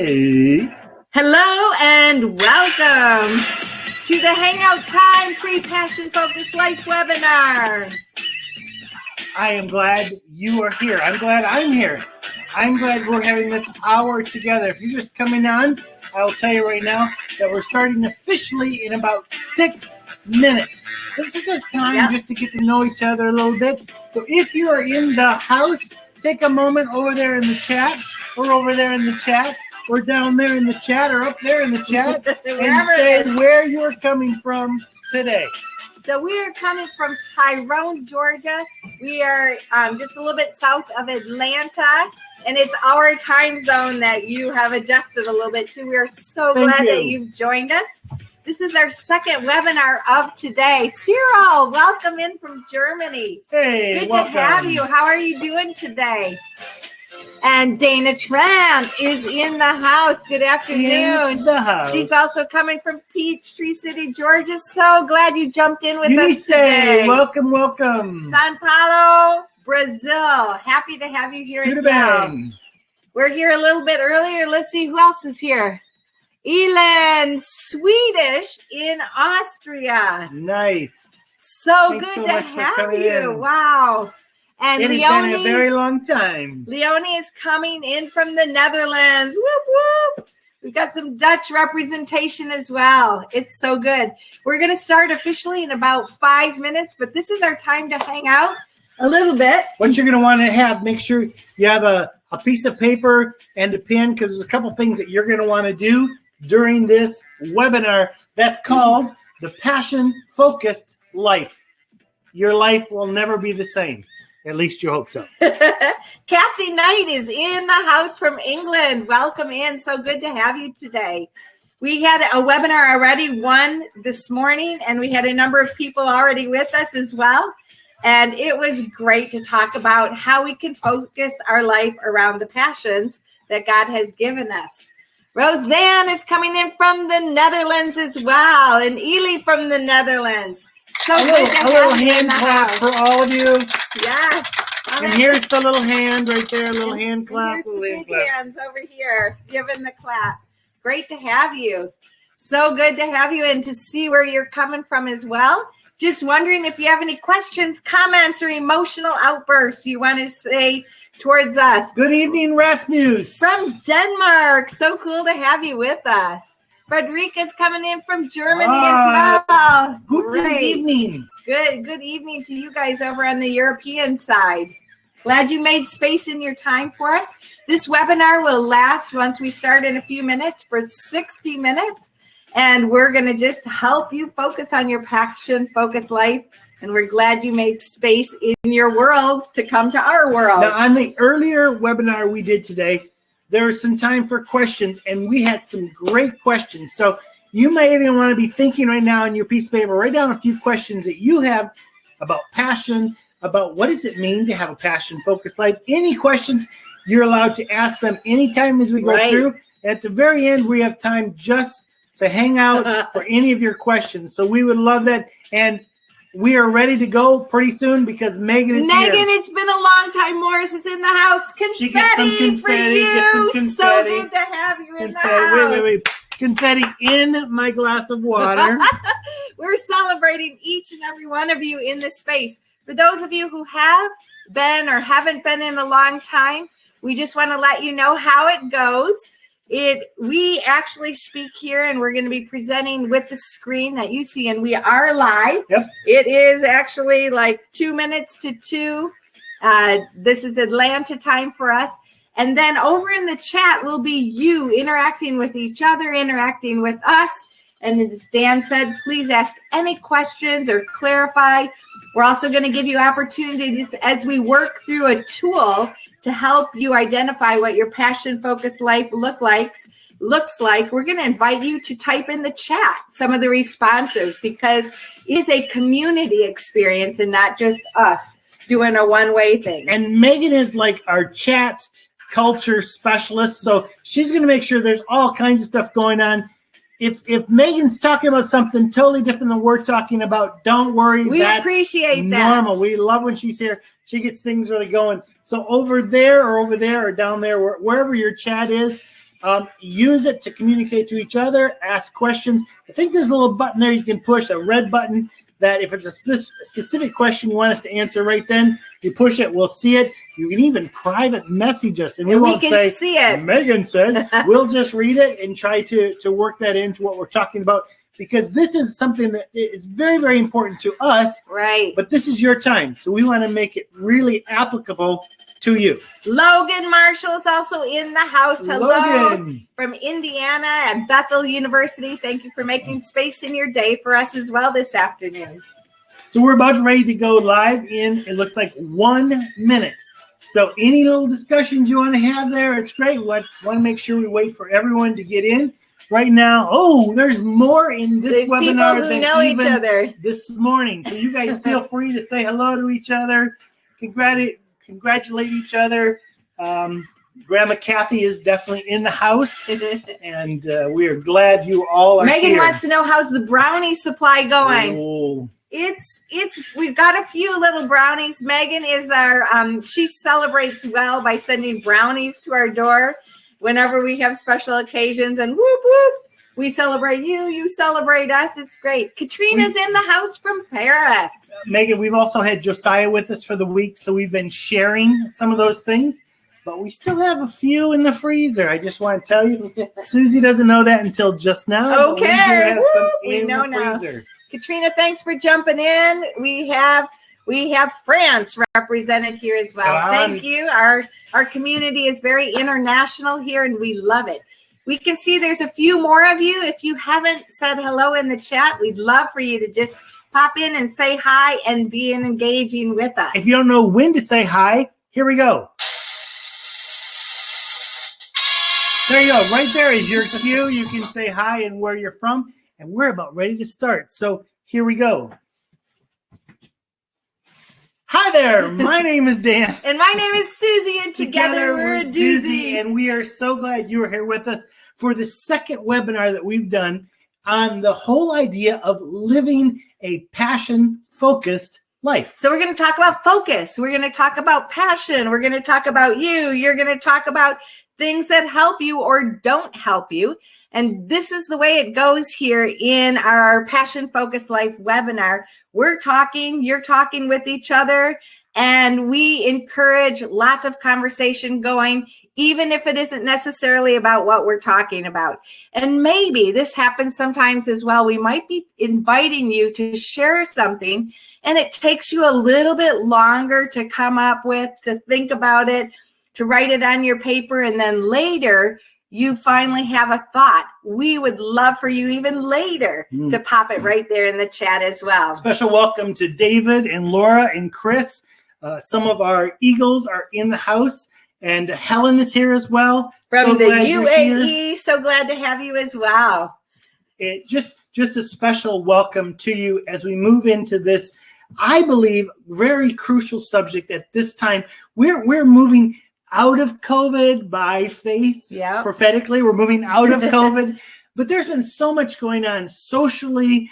Hey. Hello and welcome to the Hangout Time Pre-Passion Focused Life webinar. I am glad you are here. I'm glad I'm here. I'm glad we're having this hour together. If you're just coming on, I will tell you right now that we're starting officially in about 6 minutes. This is just time just to get to know each other a little bit. So if you are in the house, take a moment over there in the chat, or over there in the chat, or down there in the chat, or up there in the chat, and say where you're coming from today. So we are coming from Tyrone, Georgia. We are just a little bit south of Atlanta, and it's our time zone that you have adjusted a little bit to. We are so glad that you've joined us. This is our second webinar of today. Cyril, welcome in from Germany. Hey, good welcome. to have you. How are you doing today? And Dana Tran is in the house. Good afternoon. In the house. She's also coming from Peachtree City, Georgia. So glad you jumped in with us today. Welcome, welcome. Sao Paulo, Brazil. Happy to have you here as well. We're here a little bit earlier. Let's see who else is here. Elan, Swedish in Austria. Nice. Thanks good to have you. Wow. And it has been a very long time. Leonie is coming in from the Netherlands. Whoop, whoop. We've got some Dutch representation as well. It's so good. We're going to start officially in about 5 minutes, but this is our time to hang out a little bit. What you're going to want to have, make sure you have a piece of paper and a pen, because there's a couple things that you're going to want to do during this webinar. That's called the Passion Focused Life. Your life will never be the same. At least you hope so. Kathy Knight is in the house from England. Welcome in. So good to have you today. We had a webinar already, one this morning, and we had a number of people already with us as well. And it was great to talk about how we can focus our life around the passions that God has given us. Roseanne is coming in from the Netherlands as well, and Ely from the Netherlands. So a little hand clap for all of you. Yes. And here's the little hand right there, a little hand clap. Here's the big hands over here, giving the clap. Great to have you. So good to have you and to see where you're coming from as well. Just wondering if you have any questions, comments, or emotional outbursts you want to say towards us. Good evening, Rasmus. From Denmark. So cool to have you with us. Frederica's coming in from Germany as well. Good evening. Good evening to you guys over on the European side. Glad you made space in your time for us. This webinar will last, once we start in a few minutes, for 60 minutes. And we're going to just help you focus on your passion-focused life. And we're glad you made space in your world to come to our world. Now, on the earlier webinar we did today, there was some time for questions, and we had some great questions. So you may even want to be thinking right now on your piece of paper, write down a few questions that you have about passion, about what does it mean to have a passion-focused life. Any questions, you're allowed to ask them anytime as we go through. At the very end, we have time just to hang out for any of your questions. So we would love that. And we are ready to go pretty soon because Megan is here. Megan, it's been a long time. Morris is in the house. Confetti for you. So good to have you in the house. Wait. Confetti in my glass of water. We're celebrating each and every one of you in this space. For those of you who have been or haven't been in a long time, we just want to let you know how it goes. We actually speak here, and we're going to be presenting with the screen that you see, and we are live. Yep. It is actually like 2 minutes to 2. This is Atlanta time for us. And then over in the chat will be you interacting with each other, interacting with us. And as Dan said, please ask any questions or clarify. We're also going to give you opportunities as we work through a tool to help you identify what your passion-focused life looks like. We're going to invite you to type in the chat some of the responses, because it is a community experience and not just us doing a one-way thing. And Megan is like our chat culture specialist, so she's going to make sure there's all kinds of stuff going on. If Megan's talking about something totally different than we're talking about, don't worry. We appreciate that. Normal. We love when she's here. She gets things really going. So over there or down there, wherever your chat is, Use it to communicate to each other, ask questions. I think there's a little button there you can push, a red button, that if it's a specific question you want us to answer right then, you push it, we'll see it. You can even private message us, and we won't say, see it. Megan says. We'll just read it and try to work that into what we're talking about, because this is something that is very, very important to us. Right. But this is your time, so we want to make it really applicable to you. Logan Marshall is also in the house. Hello, Logan. From Indiana at Bethel University. Thank you for making space in your day for us as well this afternoon. So we're about ready to go live in, it looks like 1 minute. So any little discussions you want to have there, it's great. We want to make sure we wait for everyone to get in. Right now, there's more in this webinar than know each other this morning. So you guys feel free to say hello to each other, congratulate each other. Grandma Kathy is definitely in the house, and we are glad you all are Megan here. wants to know, how's the brownie supply going? Oh. We've got a few little brownies. Megan is our she celebrates well by sending brownies to our door whenever we have special occasions, and whoop whoop, we celebrate you, you celebrate us. It's great. Katrina's in the house from Paris. Megan, we've also had Josiah with us for the week, so we've been sharing some of those things, but we still have a few in the freezer. I just want to tell you, Susie doesn't know that until just now. Okay, we do have some we in know the now. freezer. Katrina, thanks for jumping in. We have France represented here as well. Thank you. Our community is very international here, and we love it. We can see there's a few more of you. If you haven't said hello in the chat, we'd love for you to just pop in and say hi and be engaging with us. If you don't know when to say hi, here we go. There you go. Right there is your cue. You can say hi and where you're from, and we're about ready to start. So here we go. Hi there. My name is Dan. And my name is Susie, and together we're a doozy. And we are so glad you are here with us for the second webinar that we've done on the whole idea of living a passion-focused life. So we're going to talk about focus. We're going to talk about passion. We're going to talk about you. You're going to talk about things that help you or don't help you. And this is the way it goes here in our Passion Focused Life webinar. We're talking, you're talking with each other, and we encourage lots of conversation going, even if it isn't necessarily about what we're talking about. And maybe this happens sometimes as well. We might be inviting you to share something, and it takes you a little bit longer to come up with, to think about it, to write it on your paper, and then later you finally have a thought. We would love for you even later to pop it right there in the chat as well. Special welcome to David and Laura and Chris. Some of our Eagles are in the house, and Helen is here as well. From the UAE, so glad to have you as well. Just a special welcome to you as we move into this, I believe, very crucial subject at this time. We're moving out of COVID by faith. Yeah. Prophetically, we're moving out of COVID. But there's been so much going on socially,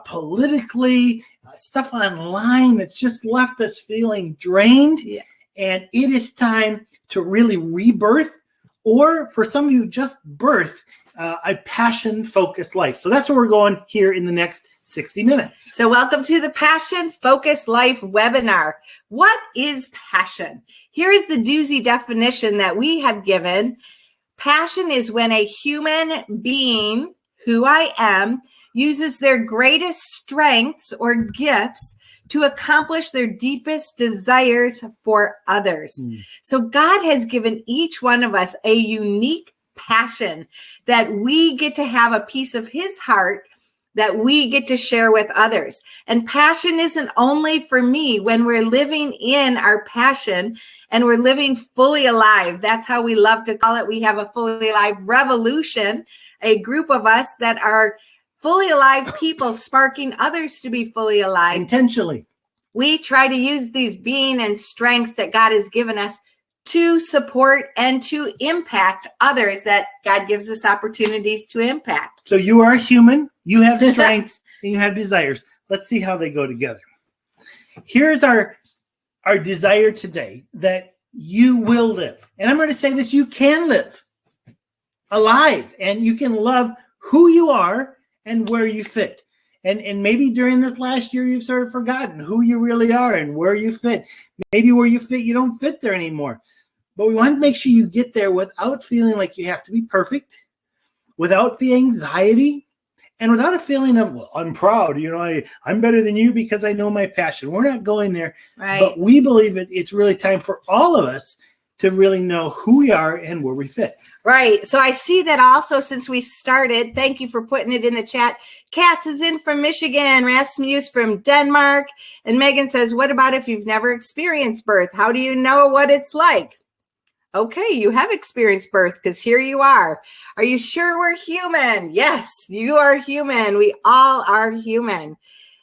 politically, stuff online that's just left us feeling drained. Yeah. And it is time to really rebirth, or for some of you, just birth a passion-focused life. So that's where we're going here in the next 60 minutes. So welcome to the Passion Focused Life webinar. What is passion? Here is the doozy definition that we have given. Passion is when a human being, who I am, uses their greatest strengths or gifts to accomplish their deepest desires for others. So God has given each one of us a unique passion that we get to have a piece of his heart that we get to share with others. And passion isn't only for me. When we're living in our passion and we're living fully alive, that's how we love to call it. We have a fully alive revolution, a group of us that are fully alive people sparking others to be fully alive. Intentionally. We try to use these being and strengths that God has given us to support and to impact others that God gives us opportunities to impact. So you are a human, you have strengths, and you have desires. Let's see how they go together. Here's our desire today, that you will live. And I'm going to say this, you can live alive, and you can love who you are and where you fit. And maybe during this last year, you've sort of forgotten who you really are and where you fit. Maybe where you fit, you don't fit there anymore. But we want to make sure you get there without feeling like you have to be perfect, without the anxiety, and without a feeling of, well, I'm proud. I'm better than you because I know my passion. We're not going there. Right. But we believe it's really time for all of us to really know who we are and where we fit. Right. So I see that also since we started. Thank you for putting it in the chat. Katz is in from Michigan, Rasmus from Denmark. And Megan says, what about if you've never experienced birth? How do you know what it's like? Okay, you have experienced birth because here you are. Are you sure we're human? Yes, you are human. We all are human.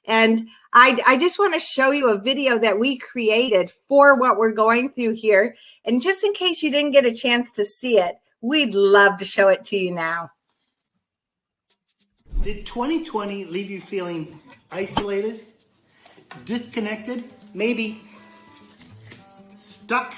And I just want to show you a video that we created for what we're going through here. And just in case you didn't get a chance to see it, we'd love to show it to you now. Did 2020 leave you feeling isolated, disconnected, maybe stuck?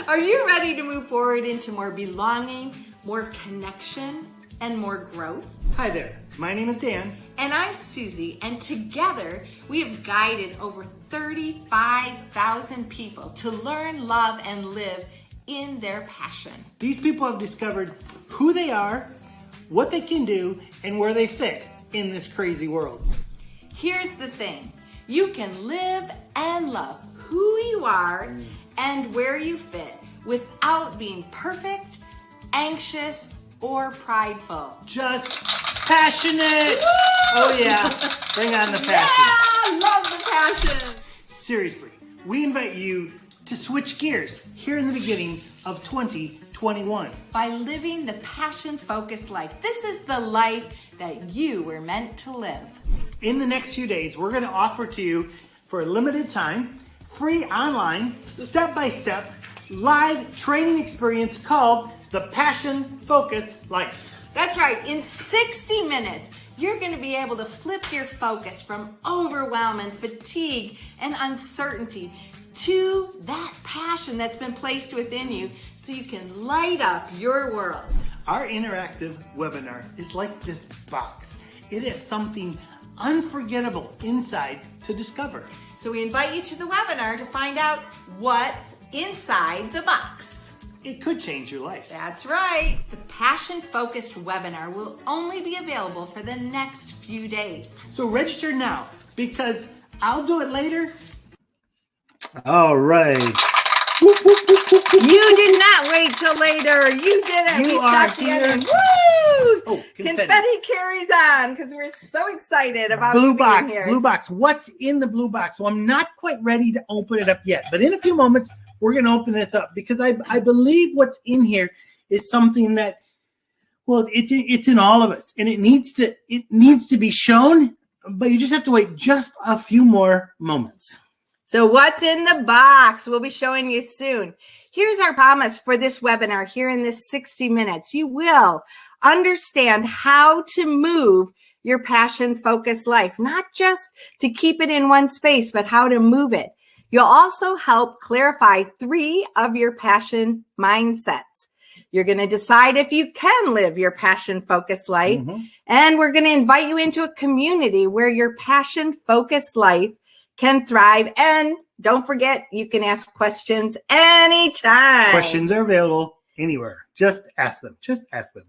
Are you ready to move forward into more belonging, more connection, and more growth? Hi there, my name is Dan. And I'm Susie, and together we have guided over 35,000 people to learn, love, and live in their passion. These people have discovered who they are, what they can do, and where they fit in this crazy world. Here's the thing. You can live and love who you are and where you fit without being perfect, anxious, or prideful. Just passionate. Woo! Oh yeah, bring on the passion. Yeah, I love the passion. Seriously, we invite you to switch gears here in the beginning of 2021. By living the passion-focused life. This is the life that you were meant to live. In the next few days, we're going to offer to you, for a limited time, free online, step-by-step, live training experience called the Passion-Focused Life. That's right. In 60 minutes, you're going to be able to flip your focus from overwhelm and fatigue and uncertainty to that passion that's been placed within you so you can light up your world. Our interactive webinar is like this box. It is something unforgettable inside to discover. So we invite you to the webinar to find out what's inside the box. It could change your life. That's right. The passion-focused webinar will only be available for the next few days. So register now, because I'll do it later. All right. You did not wait till later. You did it. You We are stopped the here. ending. Woo! Oh, Confetti carries on because we're so excited about blue being box. here. Blue box. What's in the blue box? Well, I'm not quite ready to open it up yet, but in a few moments we're going to open this up because I believe what's in here is something that, well, it's in all of us, and it needs to be shown, but you just have to wait just a few more moments. So what's in the box? We'll be showing you soon. Here's our promise for this webinar here in this 60 minutes. You will understand how to move your passion-focused life, not just to keep it in one space, but how to move it. You'll also help clarify 3 of your passion mindsets. You're going to decide if you can live your passion-focused life, and we're going to invite you into a community where your passion-focused life can thrive. And don't forget, you can ask questions anytime. Questions are available anywhere. Just ask them. Just ask them.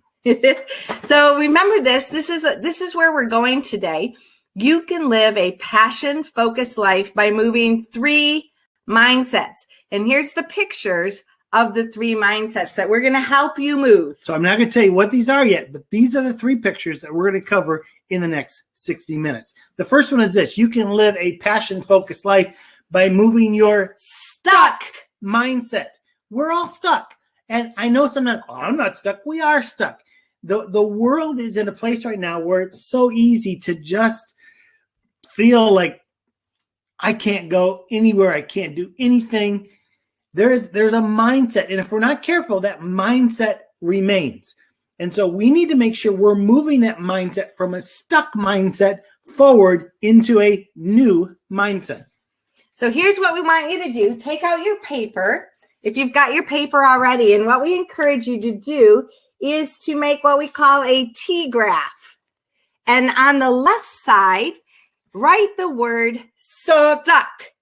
So remember this is where we're going today. You can live a passion-focused life by moving 3 mindsets. And here's the pictures of the 3 mindsets that we're going to help you move. So I'm not going to tell you what these are yet, but these are the 3 pictures that we're going to cover in the next 60 minutes. The first one is this: you can live a passion-focused life by moving your stuck mindset. We're all stuck. And I know sometimes, oh, I'm not stuck. We are stuck. The world is in a place right now where it's so easy to just feel like I can't go anywhere. I can't do anything. There's a mindset. And if we're not careful, that mindset remains. And so we need to make sure we're moving that mindset from a stuck mindset forward into a new mindset. So here's what we want you to do. Take out your paper if you've got your paper already. And what we encourage you to do is to make what we call a Tgraph. And on the left side, write the word stuck.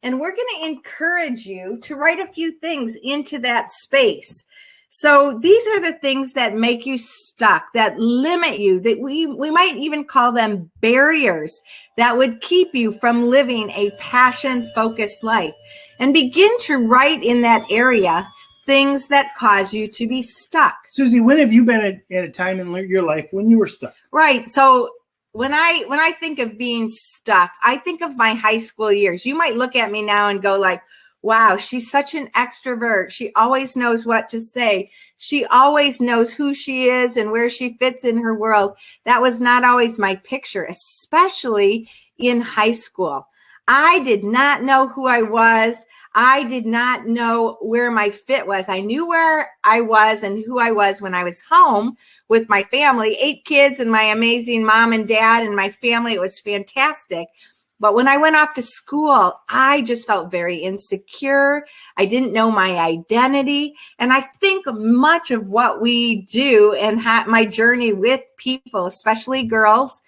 And we're going to encourage you to write a few things into that space. So these are the things that make you stuck, that limit you, that we might even call them barriers that would keep you from living a passion-focused life. And begin to write in that area things that cause you to be stuck. Susie, when have you been at a time in your life when you were stuck? Right. So when I think of being stuck, I think of my high school years. You might look at me now and go like, wow, she's such an extrovert. She always knows what to say. She always knows who she is and where she fits in her world. That was not always my picture, especially in high school. I did not know who I was. I did not know where my fit was. I knew where I was and who I was when I was home with my family, 8 kids and my amazing mom and dad and my family. It was fantastic. But when I went off to school, I just felt very insecure. I didn't know my identity. And I think much of what we do and my journey with people, especially girls,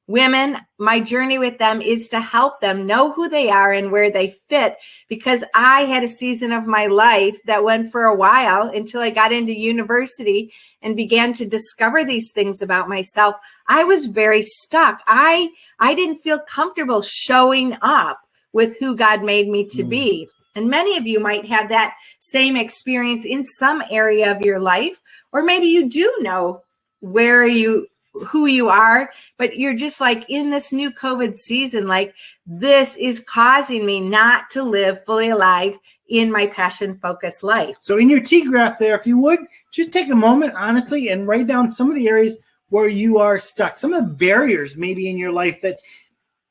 women, my journey with them is to help them know who they are and where they fit, because I had a season of my life that went for a while until I got into university and began to discover these things about myself. I was very stuck. I didn't feel comfortable showing up with who God made me to be. And many of you might have that same experience in some area of your life, or maybe you do know who you are, but you're just like in this new COVID season, like this is causing me not to live fully alive in my passion-focused life. So in your Tgraph there, if you would, just take a moment, honestly, and write down some of the areas where you are stuck, some of the barriers maybe in your life that,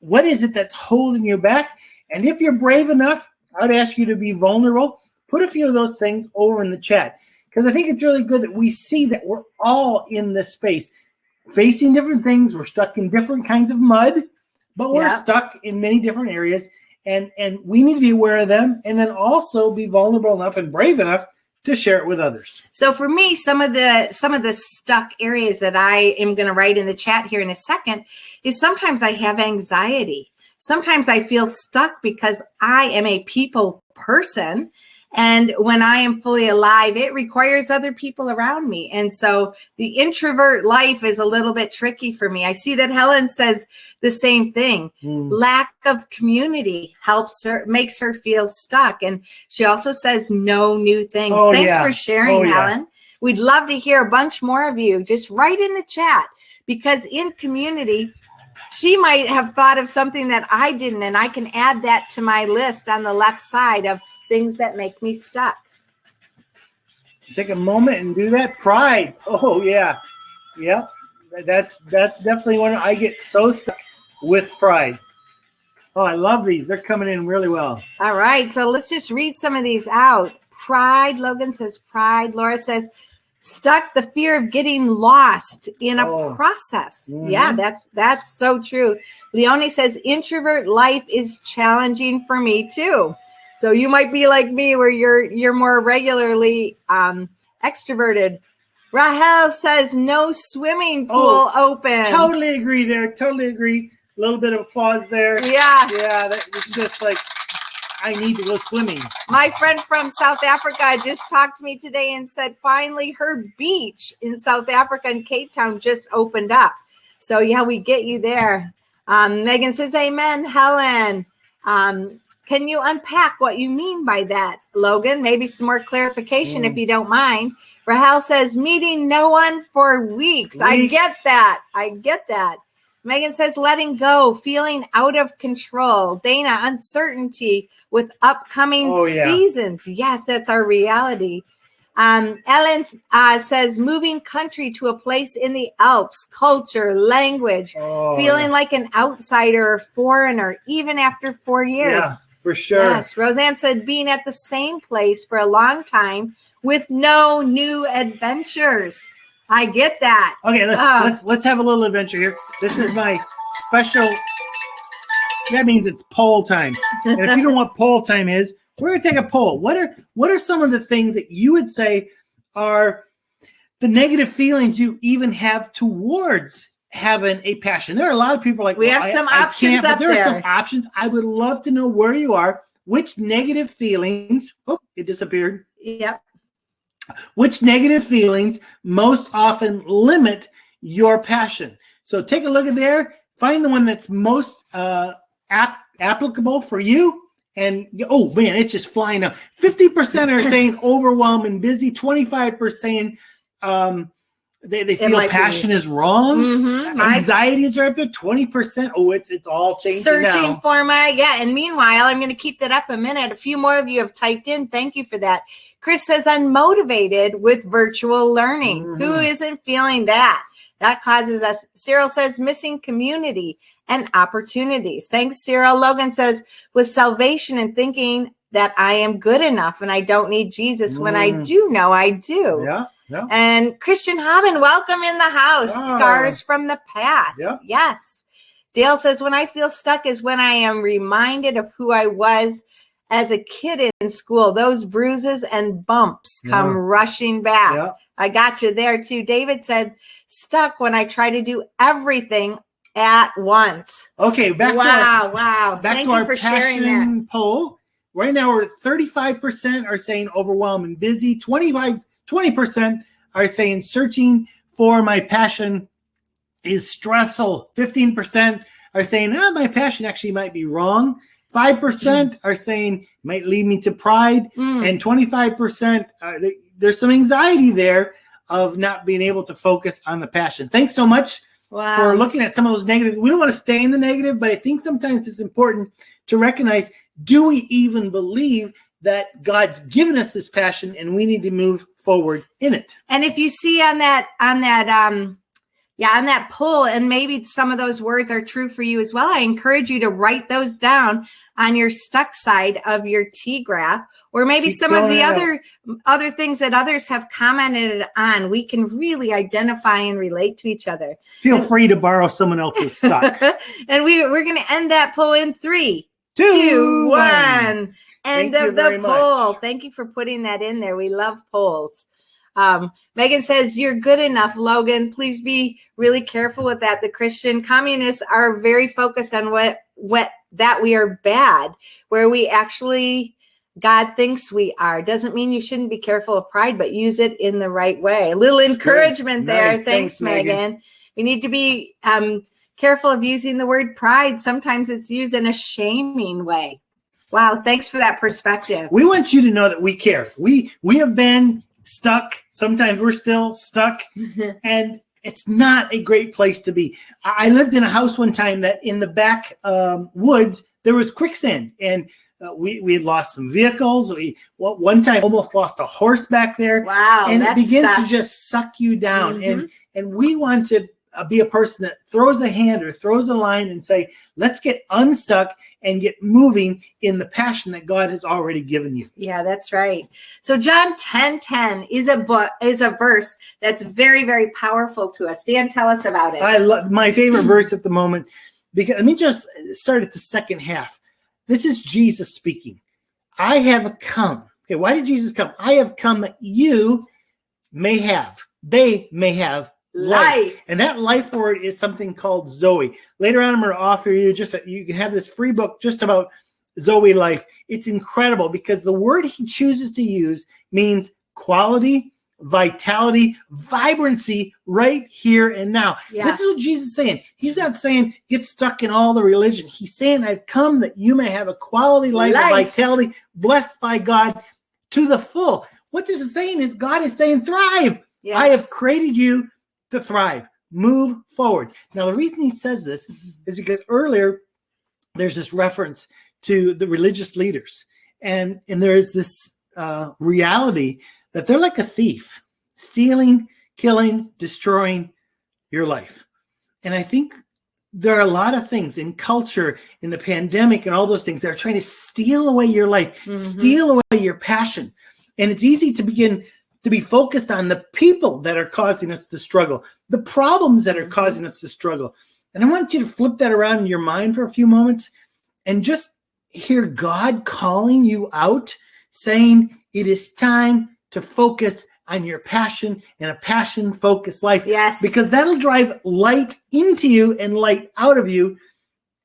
what is it that's holding you back? And if you're brave enough, I would ask you to be vulnerable. Put a few of those things over in the chat, because I think it's really good that we see that we're all in this space, facing different things. We're stuck in different kinds of mud, but we're stuck in many different areas, and we need to be aware of them, and then also be vulnerable enough and brave enough to share it with others. So for me, some of the stuck areas that I am going to write in the chat here in a second is sometimes I have anxiety. Sometimes I feel stuck because I am a people person. And when I am fully alive, it requires other people around me. And so the introvert life is a little bit tricky for me. I see that Helen says the same thing. Lack of community makes her feel stuck. And she also says no new things. Thanks for sharing, Helen. We'd love to hear a bunch more of you. Just write in the chat, because in community, she might have thought of something that I didn't, and I can add that to my list on the left side of things that make me stuck. Take a moment and do that. Pride. Oh yeah. Yep. That's definitely one. I get so stuck with pride. Oh, I love these. They're coming in really well. All right. So let's just read some of these out. Pride. Logan says pride. Laura says stuck, the fear of getting lost in a process. Yeah, that's so true. Leonie says introvert life is challenging for me too. So you might be like me, where you're more regularly extroverted. Rahel says no swimming pool open. Totally agree there. Totally agree. A little bit of applause there. Yeah. Yeah, it's just like, I need to go swimming. My friend from South Africa just talked to me today and said finally her beach in South Africa in Cape Town just opened up. So yeah, we get you there. Megan says amen, Helen. Can you unpack what you mean by that, Logan? Maybe some more clarification if you don't mind. Rahel says, meeting no one for weeks. I get that. Megan says, letting go, feeling out of control. Dana, uncertainty with upcoming seasons. Yes, that's our reality. Ellen says, moving country to a place in the Alps, culture, language, feeling like an outsider or foreigner, even after 4 years. Yeah, for sure. Yes. Roseanne said, being at the same place for a long time with no new adventures. I get that. Okay, let's have a little adventure here. This is my special. That means it's poll time. And if you know what poll time is, we're gonna take a poll. What are some of the things that you would say are the negative feelings you even have towards having a passion. There are a lot of people like, we have some options up there. There are some options. I would love to know where you are. Which negative feelings, oh, it disappeared. Yep. Which negative feelings most often limit your passion? So take a look at there. Find the one that's most applicable for you. And, oh, man, it's just flying up. 50% are saying overwhelmed and busy. 25% they feel passion is wrong. Mm-hmm. Anxieties are up there. 20%. Oh, it's all changing searching now. For and meanwhile, I'm going to keep that up a minute. A few more of you have typed in. Thank you for that. Chris says, unmotivated with virtual learning. Mm-hmm. Who isn't feeling that? That causes us. Cyril says, missing community and opportunities. Thanks, Cyril. Logan says, with salvation and thinking that I am good enough and I don't need Jesus when I do know I do. Yeah. Yeah. And Christian Haben, welcome in the house. Scars from the past. Yeah. Yes. Dale says, when I feel stuck is when I am reminded of who I was as a kid in school. Those bruises and bumps come rushing back. Yeah. I got you there too. David said, stuck when I try to do everything at once. Okay. Back Thank you for sharing that poll. Right now we're 35% are saying overwhelmed and busy. 20% are saying searching for my passion is stressful. 15% are saying, my passion actually might be wrong. 5% are saying might lead me to pride. And 25%, there's some anxiety there of not being able to focus on the passion. Thanks so much for looking at some of those negative. We don't want to stay in the negative, but I think sometimes it's important to recognize, do we even believe that God's given us this passion and we need to move forward in it? And if you see on that poll, and maybe some of those words are true for you as well, I encourage you to write those down on your stuck side of your Tgraph, or maybe some of the other things that others have commented on. We can really identify and relate to each other. Feel free to borrow someone else's stuck. And we're going to end that poll in 3, 2, 1. End of the poll. Thank you for putting that in there. We love polls. Megan says, you're good enough, Logan. Please be really careful with that. The Christian communists are very focused on what that we are bad, where we actually, God thinks we are. Doesn't mean you shouldn't be careful of pride, but use it in the right way. A little encouragement there. Nice. Thanks, Megan. We need to be careful of using the word pride. Sometimes it's used in a shaming way. Wow, thanks for that perspective. We want you to know that we care. We have been stuck. Sometimes we're still stuck, and it's not a great place to be. I lived in a house one time that in the back woods, there was quicksand, and we had lost some vehicles. One time almost lost a horse back there. Wow, and it begins to just suck you down. And we want to be a person that throws a hand or throws a line and say, let's get unstuck and get moving in the passion that God has already given you. Yeah, that's right. So John 10:10 is a verse that's very, very powerful to us. Dan, tell us about it. I love my favorite verse at the moment, because let me just start at the second half. This is Jesus speaking. I have come. Okay, why did Jesus come? I have come that you may have, they may have life. And that life word is something called Zoe. Later on, I'm going to offer you you can have this free book just about Zoe life. It's incredible because the word he chooses to use means quality, vitality, vibrancy right here and now. Yeah. This is what Jesus is saying. He's not saying get stuck in all the religion. He's saying I've come that you may have a quality life. Of vitality, blessed by God to the full. What this is saying is God is saying thrive. Yes. I have created you to thrive, move forward. Now, the reason he says this is because earlier there's this reference to the religious leaders, and there is this reality that they're like a thief, stealing, killing, destroying your life. And I think there are a lot of things in culture, in the pandemic, and all those things that are trying to steal away your life, steal away your passion. And it's easy to begin to be focused on the people that are causing us to struggle, the problems that are causing us to struggle. And I want you to flip that around in your mind for a few moments and just hear God calling you out, saying it is time to focus on your passion and a passion-focused life. Yes. Because that'll drive light into you and light out of you.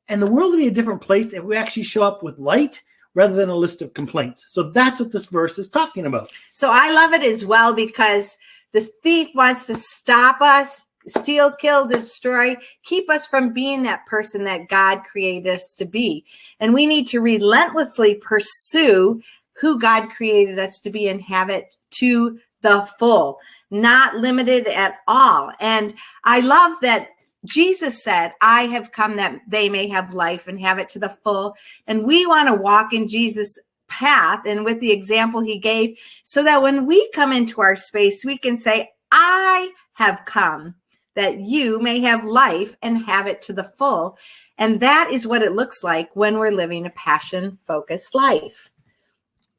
And the world will be a different place if we actually show up with light rather than a list of complaints. So that's what this verse is talking about. So I love it as well, because the thief wants to stop us, steal, kill, destroy, keep us from being that person that God created us to be. And we need to relentlessly pursue who God created us to be and have it to the full, not limited at all. And I love that Jesus said, I have come that they may have life and have it to the full. And we want to walk in Jesus' path and with the example he gave, so that when we come into our space, we can say, I have come that you may have life and have it to the full. And that is what it looks like when we're living a passion-focused life.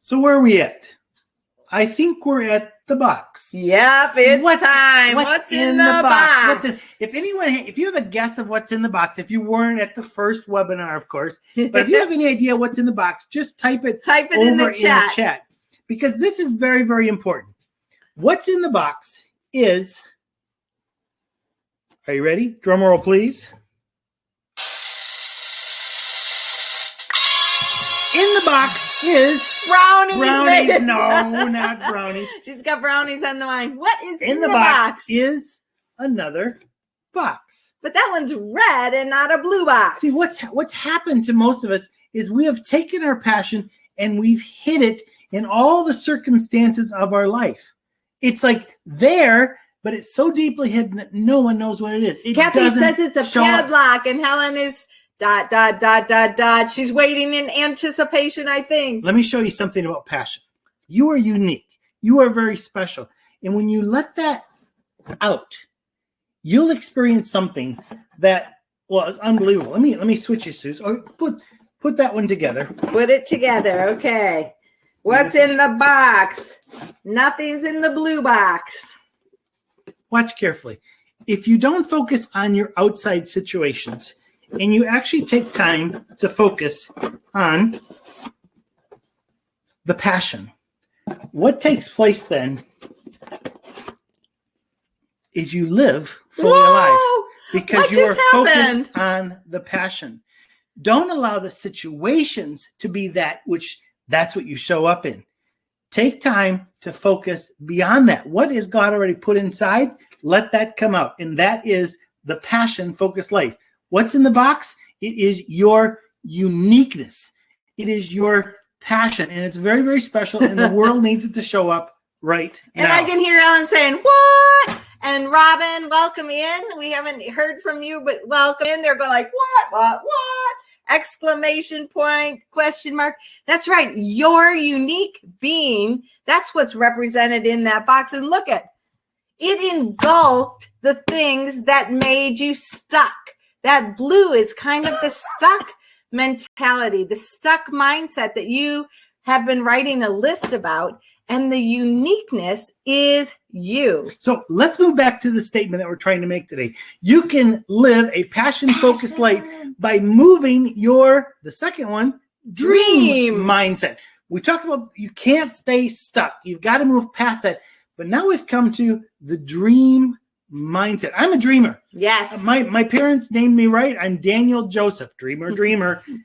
So where are we at? I think we're at the box. Yep, it's time. What's in the box? If you have a guess of what's in the box, if you weren't at the first webinar, of course, but if you have any idea what's in the box, just type it over in the chat. Because this is very, very important. What's in the box is, are you ready? Drum roll, please. In the box is brownies. No, not brownies. She's got brownies on the mind. What is in the box? Is another box. But that one's red and not a blue box. See, what's happened to most of us is we have taken our passion and we've hid it in all the circumstances of our life. It's like there, but it's so deeply hidden that no one knows what it is. Kathy says it's a padlock, and Helen is ... She's waiting in anticipation, I think. Let me show you something about passion. You are unique. You are very special. And when you let that out, you'll experience something that, well, is unbelievable. Let me switch you, Suze. Or put that one together. Put it together. Okay. What's in the box? Nothing's in the blue box. Watch carefully. If you don't focus on your outside situations, and you actually take time to focus on the passion, what takes place then is you live fully alive because you are focused on the passion. Don't allow the situations to be that's what you show up in. Take time to focus beyond that. What is God already put inside? Let that come out. And that is the passion-focused life. What's in the box? It is your uniqueness. It is your passion. And it's very, very special. And the world needs it to show up right now. And I can hear Ellen saying, what? And Robin, welcome in. We haven't heard from you, but welcome in. They're going like, what? Exclamation point, question mark. That's right. Your unique being. That's what's represented in that box. And look at it, engulfed the things that made you stuck. That blue is kind of the stuck mentality, the stuck mindset that you have been writing a list about. And the uniqueness is you. So let's move back to the statement that we're trying to make today. You can live a passion-focused life by moving the second one, dream mindset. We talked about you can't stay stuck. You've got to move past that. But now we've come to the dream mindset. I'm a dreamer. Yes. My parents named me right. I'm Daniel Joseph, dreamer.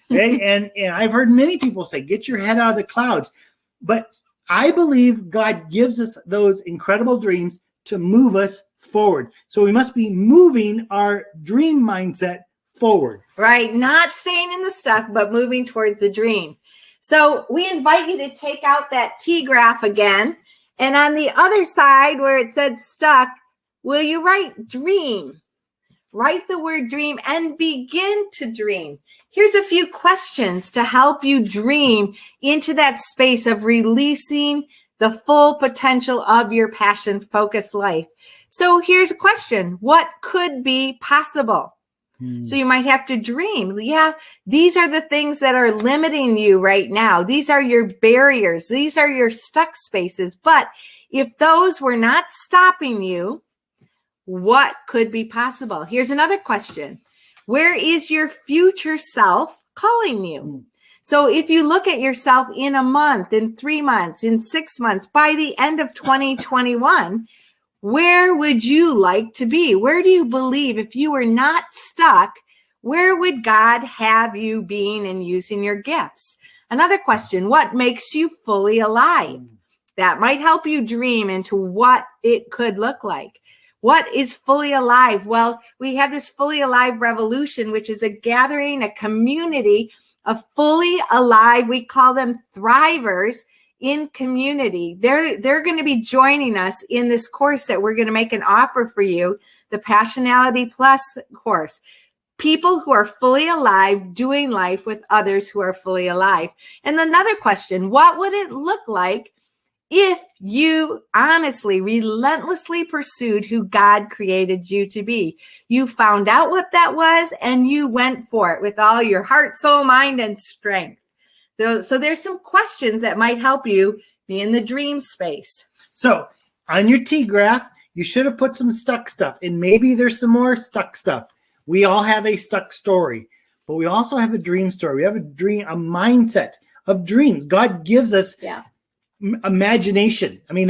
Okay. And I've heard many people say, get your head out of the clouds. But I believe God gives us those incredible dreams to move us forward. So we must be moving our dream mindset forward. Right. Not staying in the stuck, but moving towards the dream. So we invite you to take out that Tgraph again. And on the other side where it said stuck, will you write dream? Write the word dream and begin to dream. Here's a few questions to help you dream into that space of releasing the full potential of your passion-focused life. So here's a question. What could be possible? So you might have to dream. Yeah, these are the things that are limiting you right now. These are your barriers. These are your stuck spaces. But if those were not stopping you, what could be possible? Here's another question. Where is your future self calling you? So if you look at yourself in a month, in 3 months, in 6 months, by the end of 2021, where would you like to be? Where do you believe, if you were not stuck, where would God have you being and using your gifts? Another question, what makes you fully alive? That might help you dream into what it could look like. What is fully alive? Well, we have this fully alive revolution, which is a gathering, a community of fully alive, we call them thrivers in community. They're going to be joining us in this course that we're going to make an offer for you, the Passionality Plus course. People who are fully alive, doing life with others who are fully alive. And another question, what would it look like if you honestly, relentlessly pursued who God created you to be? You found out what that was and you went for it with all your heart, soul, mind, and strength. So there's some questions that might help you be in the dream space. So on your Tgraph, you should have put some stuck stuff, and maybe there's some more stuck stuff. We all have a stuck story, but we also have a dream story. We have a dream, a mindset of dreams. God gives us imagination. I mean,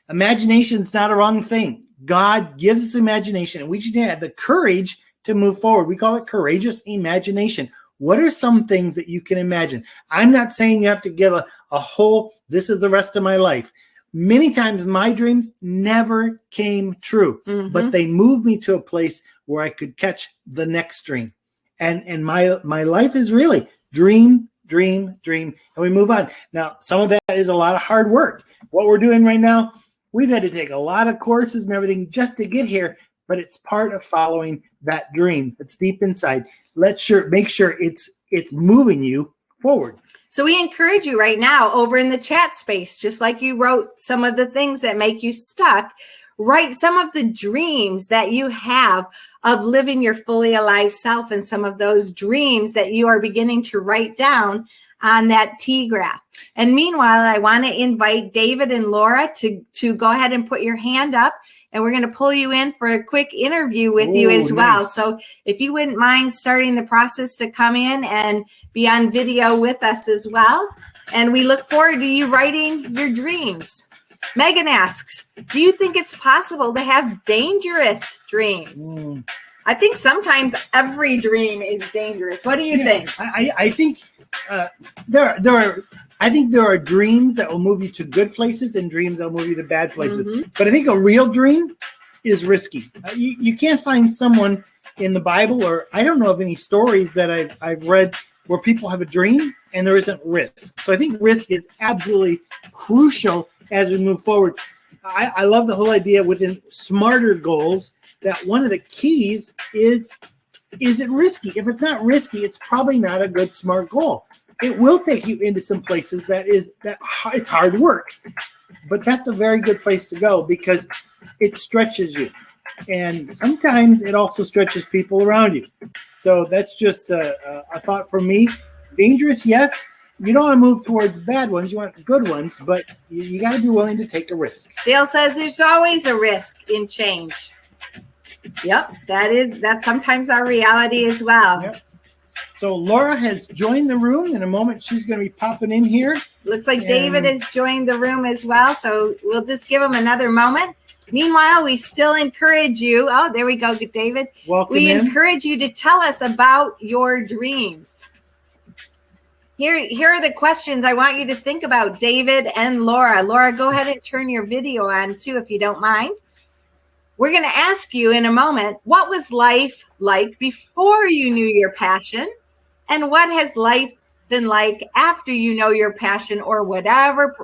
imagination's not a wrong thing. God gives us imagination, and we just have the courage to move forward. We call it courageous imagination. What are some things that you can imagine? I'm not saying you have to give a whole, this is the rest of my life. Many times my dreams never came true, but they moved me to a place where I could catch the next dream. And my life is really dream, dream, dream, and we move on. Now, some of that is a lot of hard work. What we're doing right now, we've had to take a lot of courses and everything just to get here, but it's part of following that dream that's deep inside. Make sure it's moving you forward. So we encourage you right now over in the chat space, just like you wrote some of the things that make you stuck, write some of the dreams that you have of living your fully alive self and some of those dreams that you are beginning to write down on that Tgraph. And meanwhile, I want to invite David and Laura to go ahead and put your hand up, and we're going to pull you in for a quick interview with you as well. Nice. So if you wouldn't mind starting the process to come in and be on video with us as well. And we look forward to you writing your dreams. Megan asks, do you think it's possible to have dangerous dreams? I think sometimes every dream is dangerous. What do you think? I think there are dreams that will move you to good places and dreams that will move you to bad places. But I think a real dream is risky. You can't find someone in the Bible, or I don't know of any stories that I've read where people have a dream and there isn't risk. So I think risk is absolutely crucial as we move forward. I love the whole idea within smarter goals that one of the keys is it risky? If it's not risky, it's probably not a good smart goal. It will take you into some places it's hard work, but that's a very good place to go because it stretches you. And sometimes it also stretches people around you. So that's just a thought for me. Dangerous, yes. You don't want to move towards bad ones. You want good ones, but you got to be willing to take a risk. Dale says there's always a risk in change. Yep, that's sometimes our reality as well. Yep. So Laura has joined the room. In a moment, she's going to be popping in here. Looks like David has joined the room as well. So we'll just give him another moment. Meanwhile, we still encourage you. Oh, there we go, David. Welcome we in. encourage you to tell us about your dreams. Here are the questions I want you to think about, David and Laura. Laura, go ahead and turn your video on too, if you don't mind. We're going to ask you in a moment, what was life like before you knew your passion? And what has life been like after you know your passion, or whatever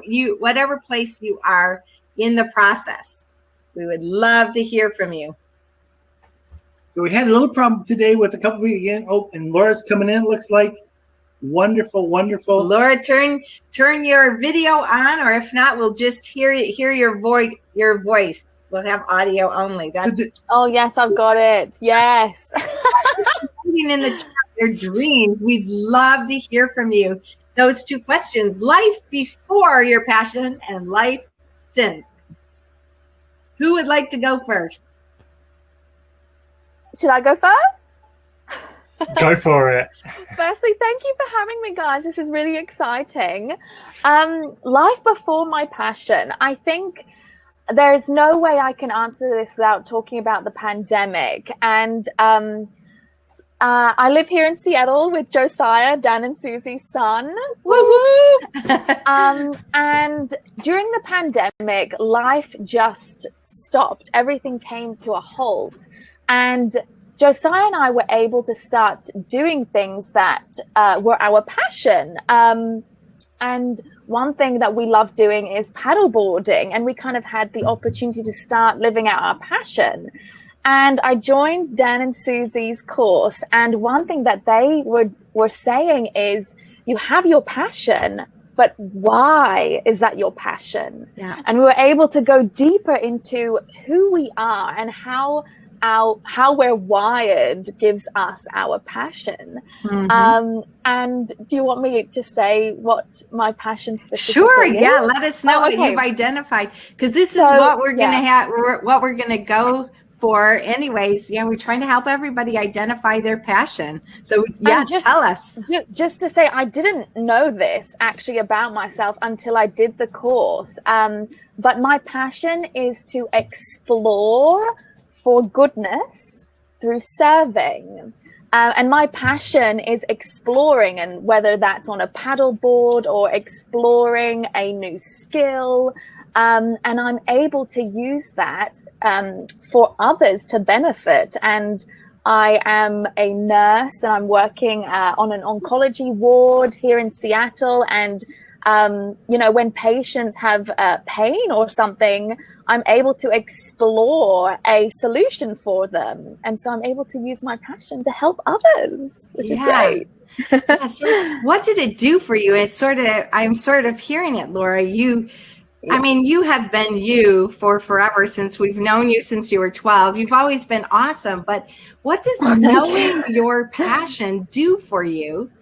place you are in the process? We would love to hear from you. So we had a little problem today with a couple of you again. Oh, and Laura's coming in, it looks like. Wonderful, wonderful. Laura, turn your video on, or if not, we'll just hear your voice. We'll have audio only. Oh yes, I've got it. Yes. In the chat, your dreams. We'd love to hear from you. Those two questions: life before your passion and life since. Who would like to go first? Should I go first? Go for it. Firstly, thank you for having me, guys. This is really exciting. Life before my passion. I think there's no way I can answer this without talking about the pandemic. And I live here in Seattle with Josiah, Dan and Susie's son. Woo-woo! And during the pandemic, life just stopped. Everything came to a halt. And Josiah and I were able to start doing things that were our passion. And one thing that we love doing is paddleboarding. And we kind of had the opportunity to start living out our passion. And I joined Dan and Susie's course. And one thing that they were saying is, you have your passion, but why is that your passion? Yeah. And we were able to go deeper into who we are and how we're wired gives us our passion. And do you want me to say what my passion specifically Sure, is? yeah, let us know what Okay. you've identified, because this is what we're gonna have, what we're gonna go for anyways. Yeah, we're trying to help everybody identify their passion. So yeah, tell us. Just to say, I didn't know this actually about myself until I did the course. But my passion is to explore for goodness through serving. And my passion is exploring, and whether that's on a paddleboard or exploring a new skill. And I'm able to use that for others to benefit. And I am a nurse, and I'm working on an oncology ward here in Seattle. And, when patients have pain or something, I'm able to explore a solution for them. And so I'm able to use my passion to help others, which is great. Yeah, so what did it do for you? I'm sort of hearing it, Laura. I mean, you have been you for forever, since we've known you since you were 12. You've always been awesome. But what does knowing your passion do for you?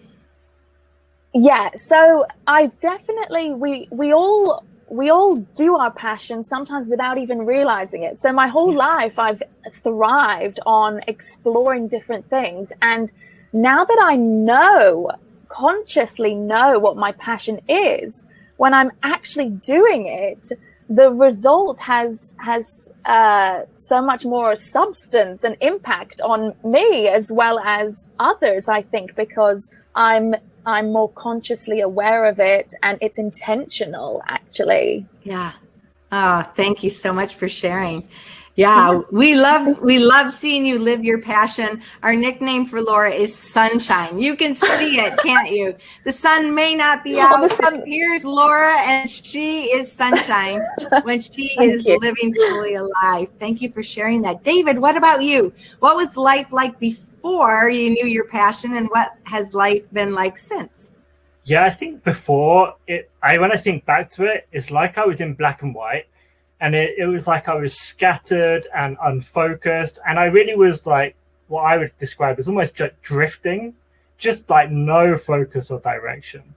Yeah, so I definitely, we all do our passion sometimes without even realizing it. So my whole life I've thrived on exploring different things. And now that I consciously know what my passion is, when I'm actually doing it, the result has so much more substance and impact on me as well as others, I think, because I'm more consciously aware of it, and it's intentional, actually. Yeah. Oh, thank you so much for sharing. Yeah, we love seeing you live your passion. Our nickname for Laura is Sunshine. You can see it, can't you? The sun may not be out. Here's Laura, and she is sunshine when she is living fully alive. Thank you for sharing that. David, what about you? What was life like before you knew your passion, and what has life been like since? Yeah, I think before when I think back to it, it's like I was in black and white. And it was like I was scattered and unfocused. And I really was like what I would describe as almost just drifting, just like no focus or direction.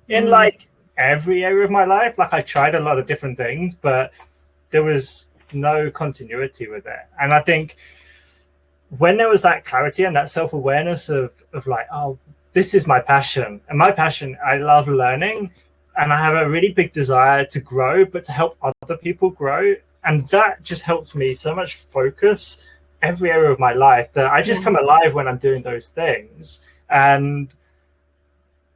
In like every area of my life, like I tried a lot of different things, but there was no continuity with it. And I think when there was that clarity and that self-awareness of like, oh, this is my passion. And my passion, I love learning. And I have a really big desire to grow, but to help other people grow. And that just helps me so much focus every area of my life that I just come alive when I'm doing those things. And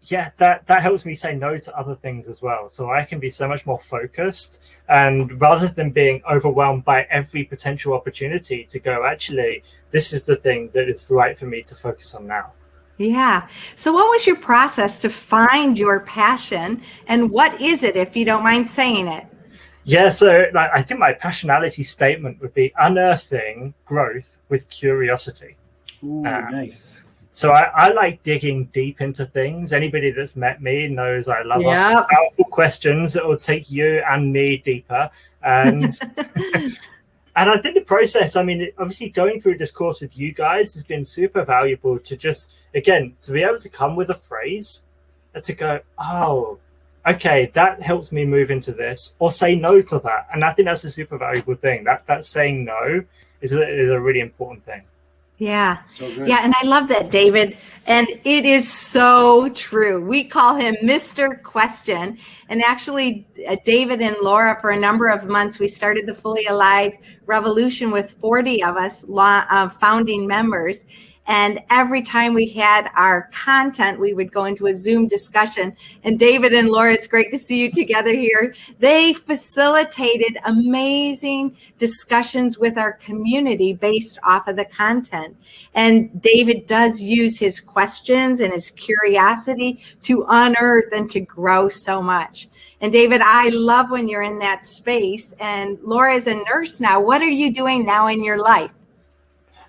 yeah, that helps me say no to other things as well. So I can be so much more focused, and rather than being overwhelmed by every potential opportunity, to go, actually, this is the thing that is right for me to focus on now. Yeah. So what was your process to find your passion, and what is it, if you don't mind saying it? Yeah, so I think my passionality statement would be unearthing growth with curiosity. Ooh, nice. So I like digging deep into things. Anybody that's met me knows I love asking powerful questions that will take you and me deeper. And and I think the process, I mean, obviously going through this course with you guys has been super valuable to just, again, to be able to come with a phrase and to go, oh, okay, that helps me move into this, or say no to that. And I think that's a super valuable thing. That saying no is a really important thing. Yeah. So good. Yeah. And I love that, David. And it is so true. We call him Mr. Question. And actually, David and Laura, for a number of months, we started the Fully Alive Revolution with 40 of us founding members. And every time we had our content, we would go into a Zoom discussion. And David and Laura, it's great to see you together here. They facilitated amazing discussions with our community based off of the content. And David does use his questions and his curiosity to unearth and to grow so much. And David, I love when you're in that space. And Laura is a nurse now. What are you doing now in your life?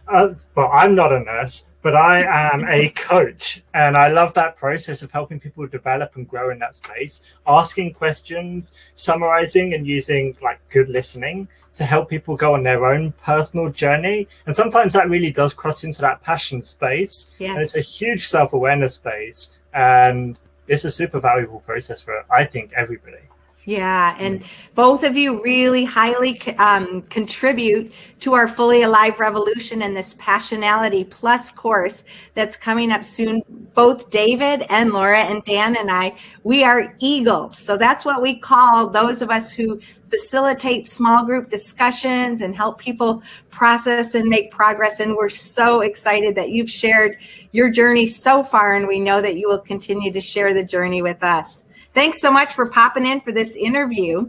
Well, I'm not a nurse, but I am a coach, and I love that process of helping people develop and grow in that space, asking questions, summarizing, and using like good listening to help people go on their own personal journey. And sometimes that really does cross into that passion space. Yes. And it's a huge self-awareness space, and it's a super valuable process for, I think, everybody. Yeah, and both of you really highly contribute to our Fully Alive Revolution and this Passionality Plus course that's coming up soon. Both David and Laura and Dan and I, we are eagles. So that's what we call those of us who facilitate small group discussions and help people process and make progress. And we're so excited that you've shared your journey so far, and we know that you will continue to share the journey with us. Thanks so much for popping in for this interview,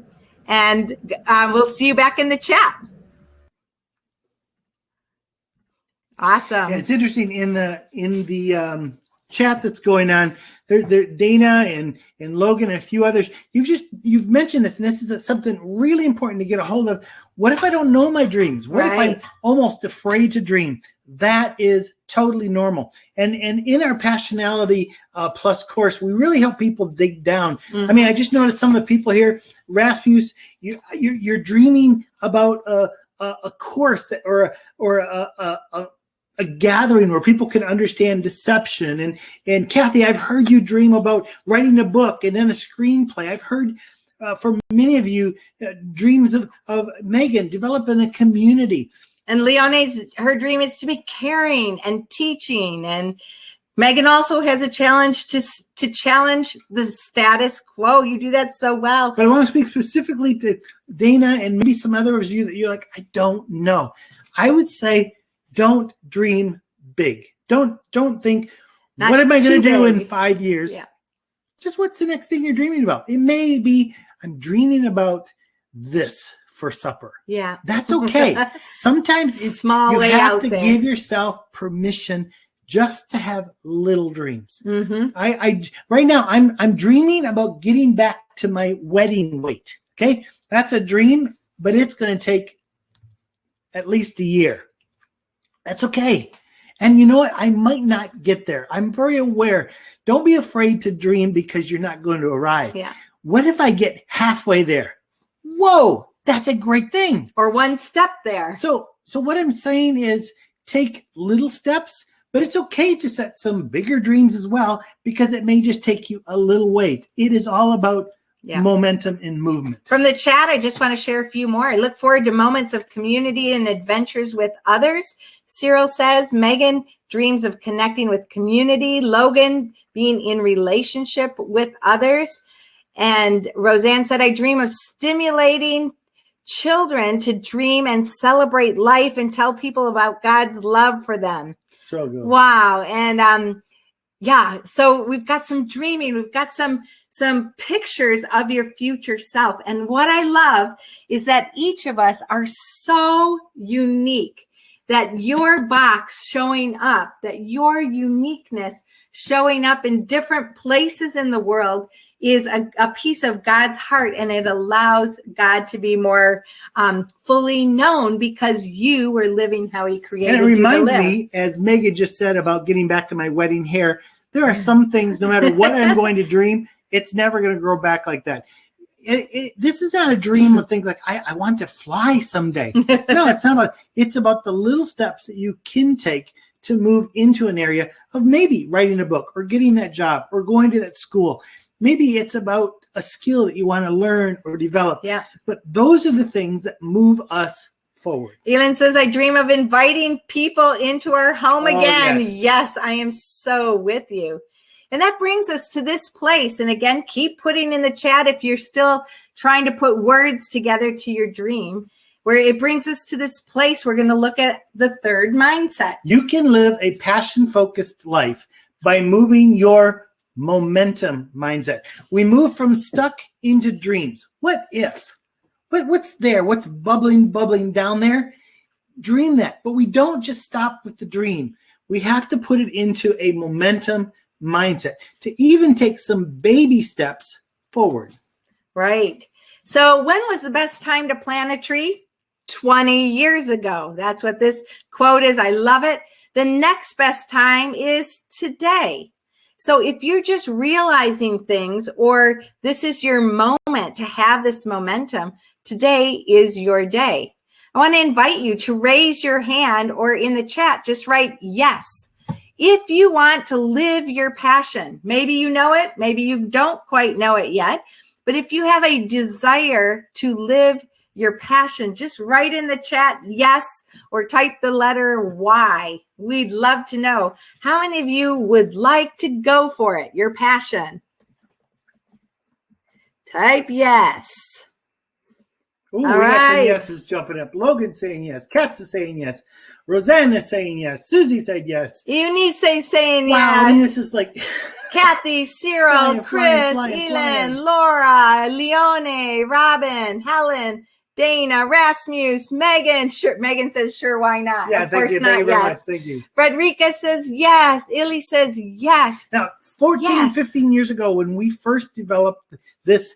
and we'll see you back in the chat. Awesome. Yeah, it's interesting in the chat that's going on. There, Dana and Logan and a few others. You've mentioned this, and this is something really important to get a hold of. What if I don't know my dreams? What if I'm almost afraid to dream? That is totally normal. And in our Passionality Plus course, we really help people dig down. I mean, I just noticed some of the people here, Rasmus, you're dreaming about a course that or a gathering where people can understand deception. And Kathy, I've heard you dream about writing a book and then a screenplay. I've heard for many of you dreams of Megan developing a community. And Leone's, her dream is to be caring and teaching. And Megan also has a challenge to challenge the status quo. You do that so well. But I want to speak specifically to Dana and maybe some others of you that you're like, I don't know. I would say, don't dream big. Don't think, Not what am I going to do big. in 5 years? Yeah. Just what's the next thing you're dreaming about? It may be, I'm dreaming about this for supper. Yeah. That's okay. Sometimes it's Small you way have out to there. give yourself permission just to have little dreams. I right now I'm dreaming about getting back to my wedding weight. Okay. That's a dream, but it's going to take at least a year. That's okay. And you know what? I might not get there. I'm very aware. Don't be afraid to dream because you're not going to arrive. Yeah. What if I get halfway there? Whoa, that's a great thing. Or one step there. So what I'm saying is take little steps, but it's okay to set some bigger dreams as well, because it may just take you a little ways. It is all about momentum and movement. From the chat, I just want to share a few more. I look forward to moments of community and adventures with others. Cyril says, Megan dreams of connecting with community. Logan, being in relationship with others. And Roseanne said, I dream of stimulating children to dream and celebrate life and tell people about God's love for them. So good. Wow. And yeah, so we've got some dreaming. We've got some pictures of your future self. And what I love is that each of us are so unique, that your box showing up, that your uniqueness showing up in different places in the world is a piece of God's heart, and it allows God to be more fully known because you were living how he created you to live. And it reminds me, as Megan just said about getting back to my wedding hair, there are some things, no matter what I'm going to dream, it's never going to grow back like that. This is not a dream of things like, I want to fly someday. No, it's not about, it's about the little steps that you can take to move into an area of maybe writing a book or getting that job or going to that school. Maybe it's about a skill that you want to learn or develop. Yeah. But those are the things that move us forward. Elin says, I dream of inviting people into our home again. Yes. Yes, I am so with you. And that brings us to this place. And again, keep putting in the chat if you're still trying to put words together to your dream, where it brings us to this place. We're going to look at the third mindset. You can live a passion-focused life by moving your momentum mindset. We move from stuck into dreams. What if? What's there? What's bubbling down there? Dream that. But we don't just stop with the dream. We have to put it into a momentum mindset to even take some baby steps forward. Right. So when was the best time to plant a tree? 20 years ago. That's what this quote is. I love it. The next best time is today. So if you're just realizing things, or this is your moment to have this momentum, today is your day. I want to invite you to raise your hand, or in the chat, just write yes. If you want to live your passion, maybe you know it, maybe you don't quite know it yet, but if you have a desire to live your passion, just write in the chat yes, or type the letter Y. We'd love to know. How many of you would like to go for it, your passion? Type yes. Ooh, we got some yeses jumping up. Logan saying yes. Kat is saying yes. Rosanna saying yes. Susie said yes. Eunice saying wow, yes. I mean, this is like Kathy, Cyril, Chris, Elin, Laura, Leone, Robin, Helen, Dana, Rasmus, Megan. Sure, Megan says, sure, why not? Yeah, of thank course you. not, Thank you very yes. much. Thank you. Frederica says yes. Illy says yes. Now, 15 years ago, when we first developed this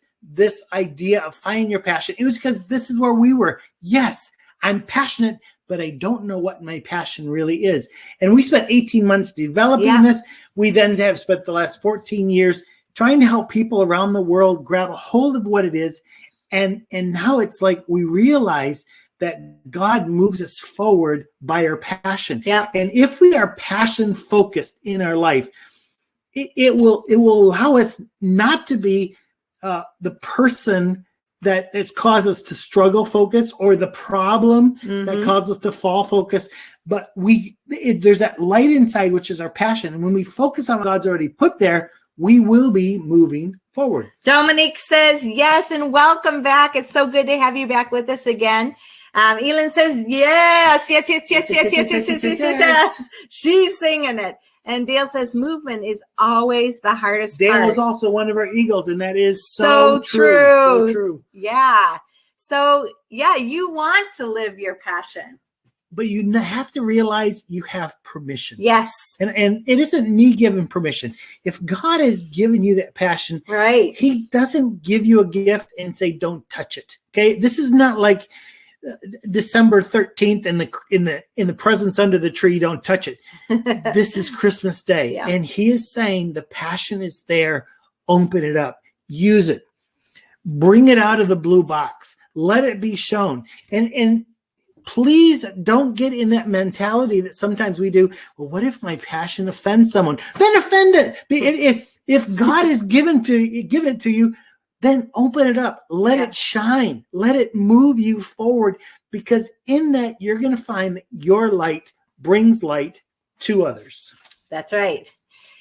idea of finding your passion, it was because this is where we were. Yes, I'm passionate, but I don't know what my passion really is. And we spent 18 months developing this. We then have spent the last 14 years trying to help people around the world grab a hold of what it is. And now it's like we realize that God moves us forward by our passion. Yeah. And if we are passion focused in our life, it will allow us not to be the person that has caused us to struggle focus, or the problem that caused us to fall focus. But there's that light inside, which is our passion. And when we focus on what God's already put there, we will be moving forward. Dominique says yes, and welcome back. It's so good to have you back with us again. Elin says yes. She's singing it. And Dale says movement is always the hardest part. Dale is also one of our Eagles, and that is so true. So true. Yeah. So, yeah, you want to live your passion. But you have to realize you have permission. Yes. And it isn't me giving permission. If God has given you that passion, right, He doesn't give you a gift and say, don't touch it. Okay. This is not like December 13th in the presents under the tree, don't touch it. This is Christmas Day. Yeah. And He is saying the passion is there. Open it up. Use it. Bring it out of the blue box. Let it be shown. And please don't get in that mentality that sometimes we do. Well, what if my passion offends someone? Then offend it. If God has given it to you, then open it up. Let it shine. Let it move you forward, because in that you're going to find that your light brings light to others. That's right.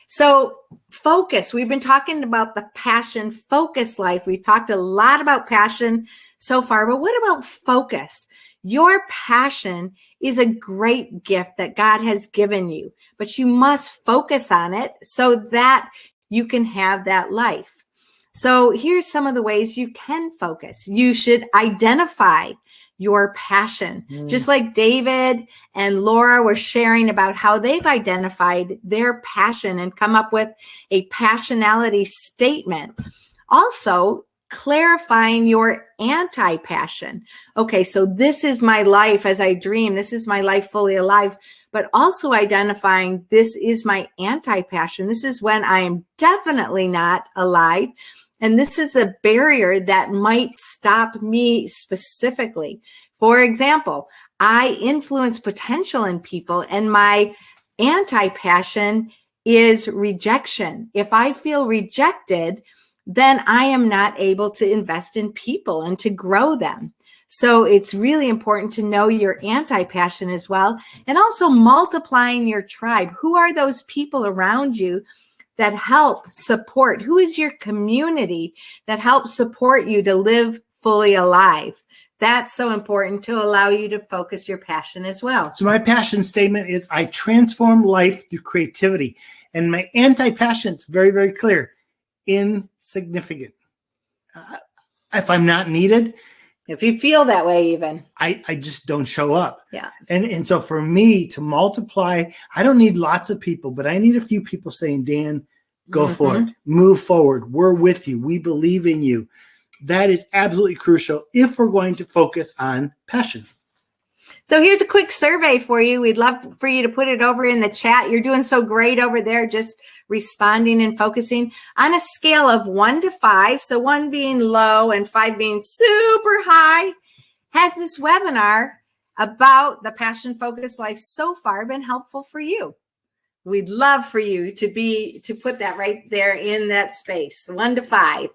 So focus. We've been talking about the passion focus life. We've talked a lot about passion so far, but what about focus? Your passion is a great gift that God has given you, but you must focus on it so that you can have that life. So here's some of the ways you can focus. You should identify your passion. Just like David and Laura were sharing about how they've identified their passion and come up with a passionality statement. Also, clarifying your anti-passion. Okay, so this is my life as I dream. This is my life fully alive. But also identifying this is my anti-passion. This is when I am definitely not alive. And this is a barrier that might stop me specifically. For example, I influence potential in people, and my anti-passion is rejection. If I feel rejected, then I am not able to invest in people and to grow them. So it's really important to know your anti-passion as well, and also multiplying your tribe. Who are those people around you that help support? Who is your community that helps support you to live fully alive? That's so important to allow you to focus your passion as well. So my passion statement is I transform life through creativity. And my anti-passion is very, very clear. Insignificant. If I'm not needed, if you feel that way, even I just don't show up. Yeah. And so for me to multiply, I don't need lots of people, but I need a few people saying, Dan, go for it. Move forward. We're with you. We believe in you. That is absolutely crucial if we're going to focus on passion. So here's a quick survey for you. We'd love for you to put it over in the chat. You're doing so great over there, just responding and focusing. On a scale of 1 to 5, so 1 being low and 5 being super high, has this webinar about the passion focused life so far been helpful for you? We'd love for you to put that right there in that space, 1 to 5.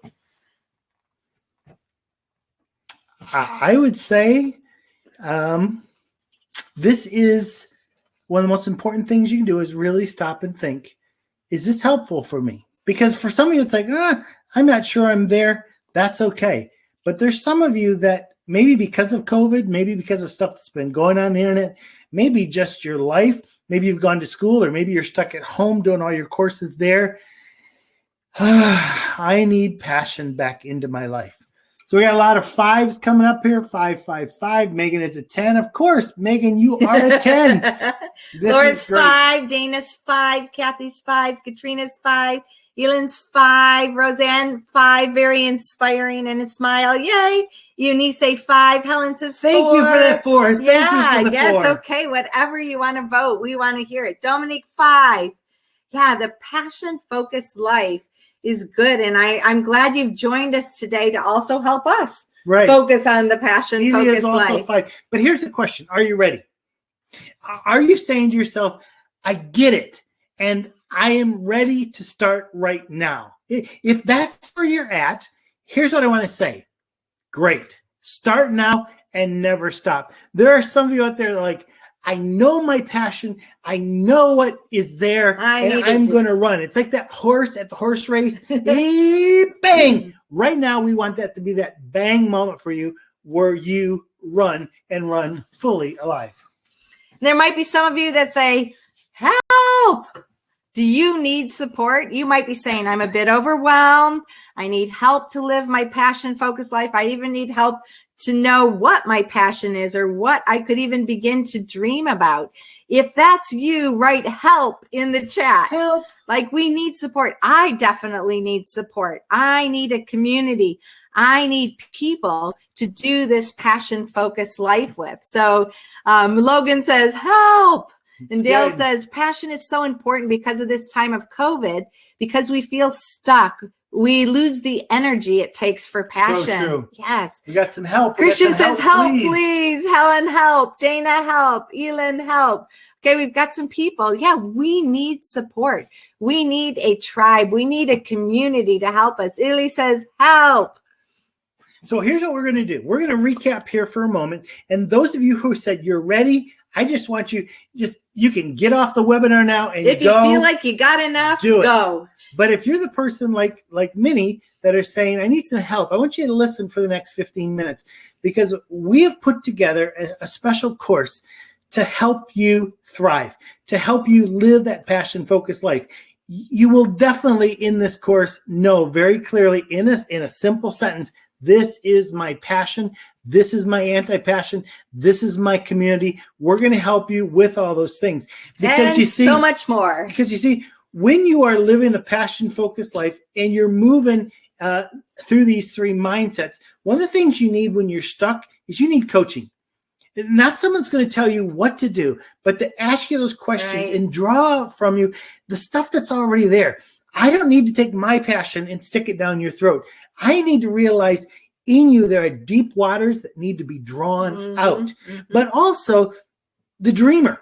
I would say this is one of the most important things you can do is really stop and think, is this helpful for me? Because for some of you, it's like, I'm not sure I'm there. That's okay. But there's some of you that maybe because of COVID, maybe because of stuff that's been going on the internet, maybe just your life, maybe you've gone to school, or maybe you're stuck at home doing all your courses there. I need passion back into my life. So we got a lot of 5s coming up here. 5, 5, 5. Megan is a 10. Of course, Megan, you are a 10. Laura's 5. Dana's 5. Kathy's 5. Katrina's 5. Ellen's 5. Roseanne 5. Very inspiring and a smile. Yay. Eunice 5. Helen says 4. Thank you for that 4. Thank you for the 4. It's okay. Whatever you want to vote, we want to hear it. Dominique 5. Yeah, the passion-focused life is good. And I'm glad you've joined us today to also help us focus on the passion-focused life. 5. But here's the question. Are you ready? Are you saying to yourself, I get it, and I am ready to start right now? If that's where you're at, here's what I want to say. Great. Start now and never stop. There are some of you out there that are like, I know my passion. I know what is there, and I'm going to run. It's like that horse at the horse race. Bang! Right now, we want that to be that bang moment for you where you run and run fully alive. There might be some of you that say, help! Do you need support? You might be saying, I'm a bit overwhelmed. I need help to live my passion-focused life. I even need help to know what my passion is or what I could even begin to dream about. If that's you, write help in the chat. Help. Like, we need support. I definitely need support. I need a community. I need people to do this passion-focused life with. So Logan says, help. And Dale says, passion is so important because of this time of COVID, because we feel stuck. We lose the energy it takes for passion. So true. Yes. We got some help. Christian says, help, please. Helen, help. Dana, help. Elin, help. Okay, we've got some people. Yeah, we need support. We need a tribe. We need a community to help us. Illy says, help. So here's what we're going to do. We're going to recap here for a moment. And those of you who said you're ready, I just want you, you can get off the webinar now and if you feel like you got enough, go. But if you're the person like Minnie that are saying, I need some help, I want you to listen for the next 15 minutes, because we have put together a special course to help you thrive, to help you live that passion-focused life. You will definitely in this course know very clearly in a simple sentence, this is my passion, this is my anti-passion, this is my community. We're going to help you with all those things. Because and you see, so much more. Because you see, when you are living the passion-focused life and you're moving through these 3 mindsets, one of the things you need when you're stuck is you need coaching. Not someone's going to tell you what to do, but to ask you those questions and draw from you the stuff that's already there. I don't need to take my passion and stick it down your throat. I need to realize in you there are deep waters that need to be drawn out. But also the dreamer.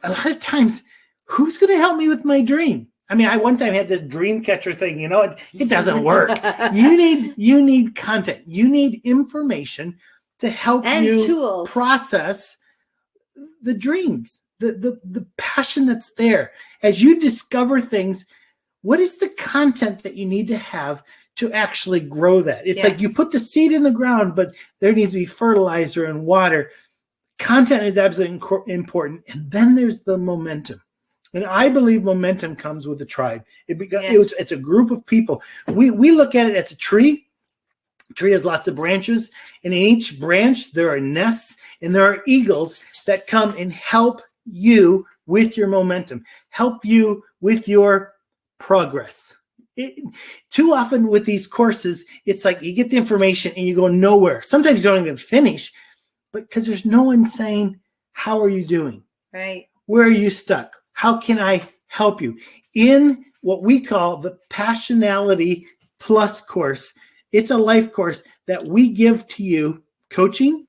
A lot of times, who's going to help me with my dream? I mean, I one time had this dream catcher thing, it doesn't work. You need content. You need information to help and you tools. process the dreams, the passion that's there. As you discover things, what is the content that you need to have to actually grow that? It's like you put the seed in the ground, but there needs to be fertilizer and water. Content is absolutely important. And then there's the momentum. And I believe momentum comes with a tribe. It's a group of people. We look at it as a tree. A tree has lots of branches. And in each branch, there are nests and there are eagles that come and help you with your momentum, help you with your progress. Too often with these courses, it's like you get the information and you go nowhere. Sometimes you don't even finish, but because there's no one saying, how are you doing? Right. Where are you stuck? How can I help you? In what we call the Passionality Plus course, it's a life course that we give to you, coaching,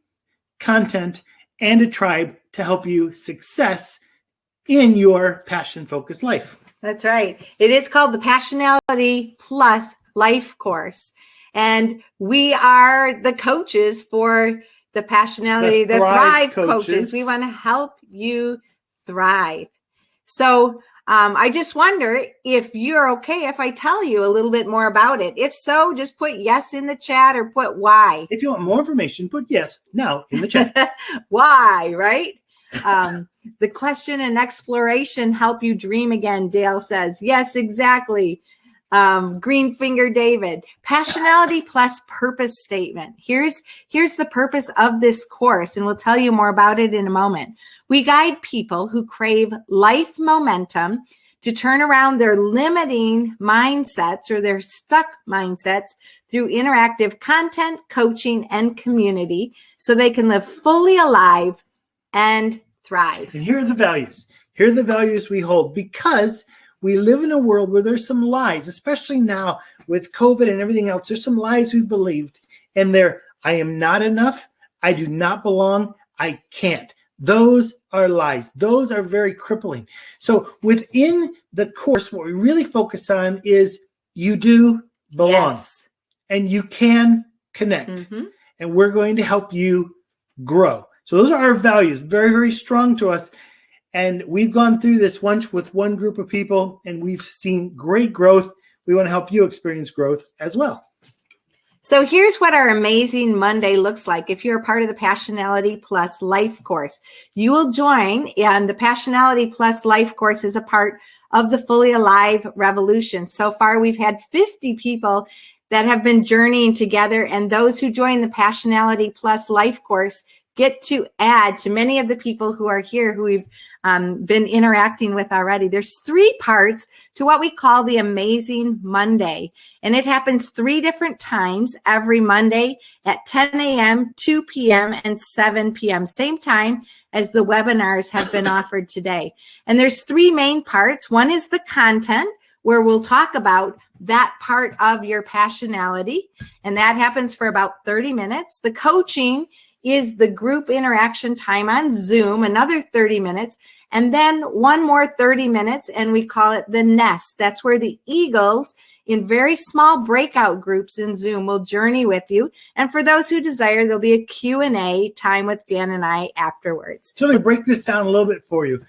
content, and a tribe to help you success in your passion-focused life. That's right. It is called the Passionality Plus Life Course. And we are the coaches for the Passionality, the Thrive coaches. We want to help you thrive. So I just wonder if you're okay if I tell you a little bit more about it. If so, just put yes in the chat or put why. If you want more information, put yes now in the chat. Why, right? The question and exploration help you dream again, Dale says. Yes, exactly. Green Finger David. Passionality plus purpose statement. Here's the purpose of this course, and we'll tell you more about it in a moment. We guide people who crave life momentum to turn around their limiting mindsets or their stuck mindsets through interactive content, coaching, and community so they can live fully alive and thrive. And here are the values. Here are the values we hold, because we live in a world where there's some lies, especially now with COVID and everything else. There's some lies we believed, and I am not enough. I do not belong. I can't. Those are lies. Those are very crippling. So within the course, what we really focus on is you do belong, and you can connect, and we're going to help you grow. So those are our values, very, very strong to us. And we've gone through this once with one group of people, and we've seen great growth. We want to help you experience growth as well. So here's what our amazing Monday looks like. If you're a part of the Passionality Plus Life course, you will join, and the Passionality Plus Life course is a part of the Fully Alive Revolution. So far, we've had 50 people that have been journeying together, and those who join the Passionality Plus Life course get to add to many of the people who are here who we've been interacting with already. There's 3 parts to what we call the Amazing Monday. And it happens 3 different times every Monday at 10 a.m., 2 p.m., and 7 p.m. Same time as the webinars have been offered today. And there's 3 main parts. One is the content, where we'll talk about that part of your passionality. And that happens for about 30 minutes. The coaching is the group interaction time on Zoom, another 30 minutes, and then one more 30 minutes, and we call it the nest. That's where the eagles in very small breakout groups in Zoom will journey with you. And for those who desire, there'll be a Q&A time with Dan and I afterwards. So let me break this down a little bit for you.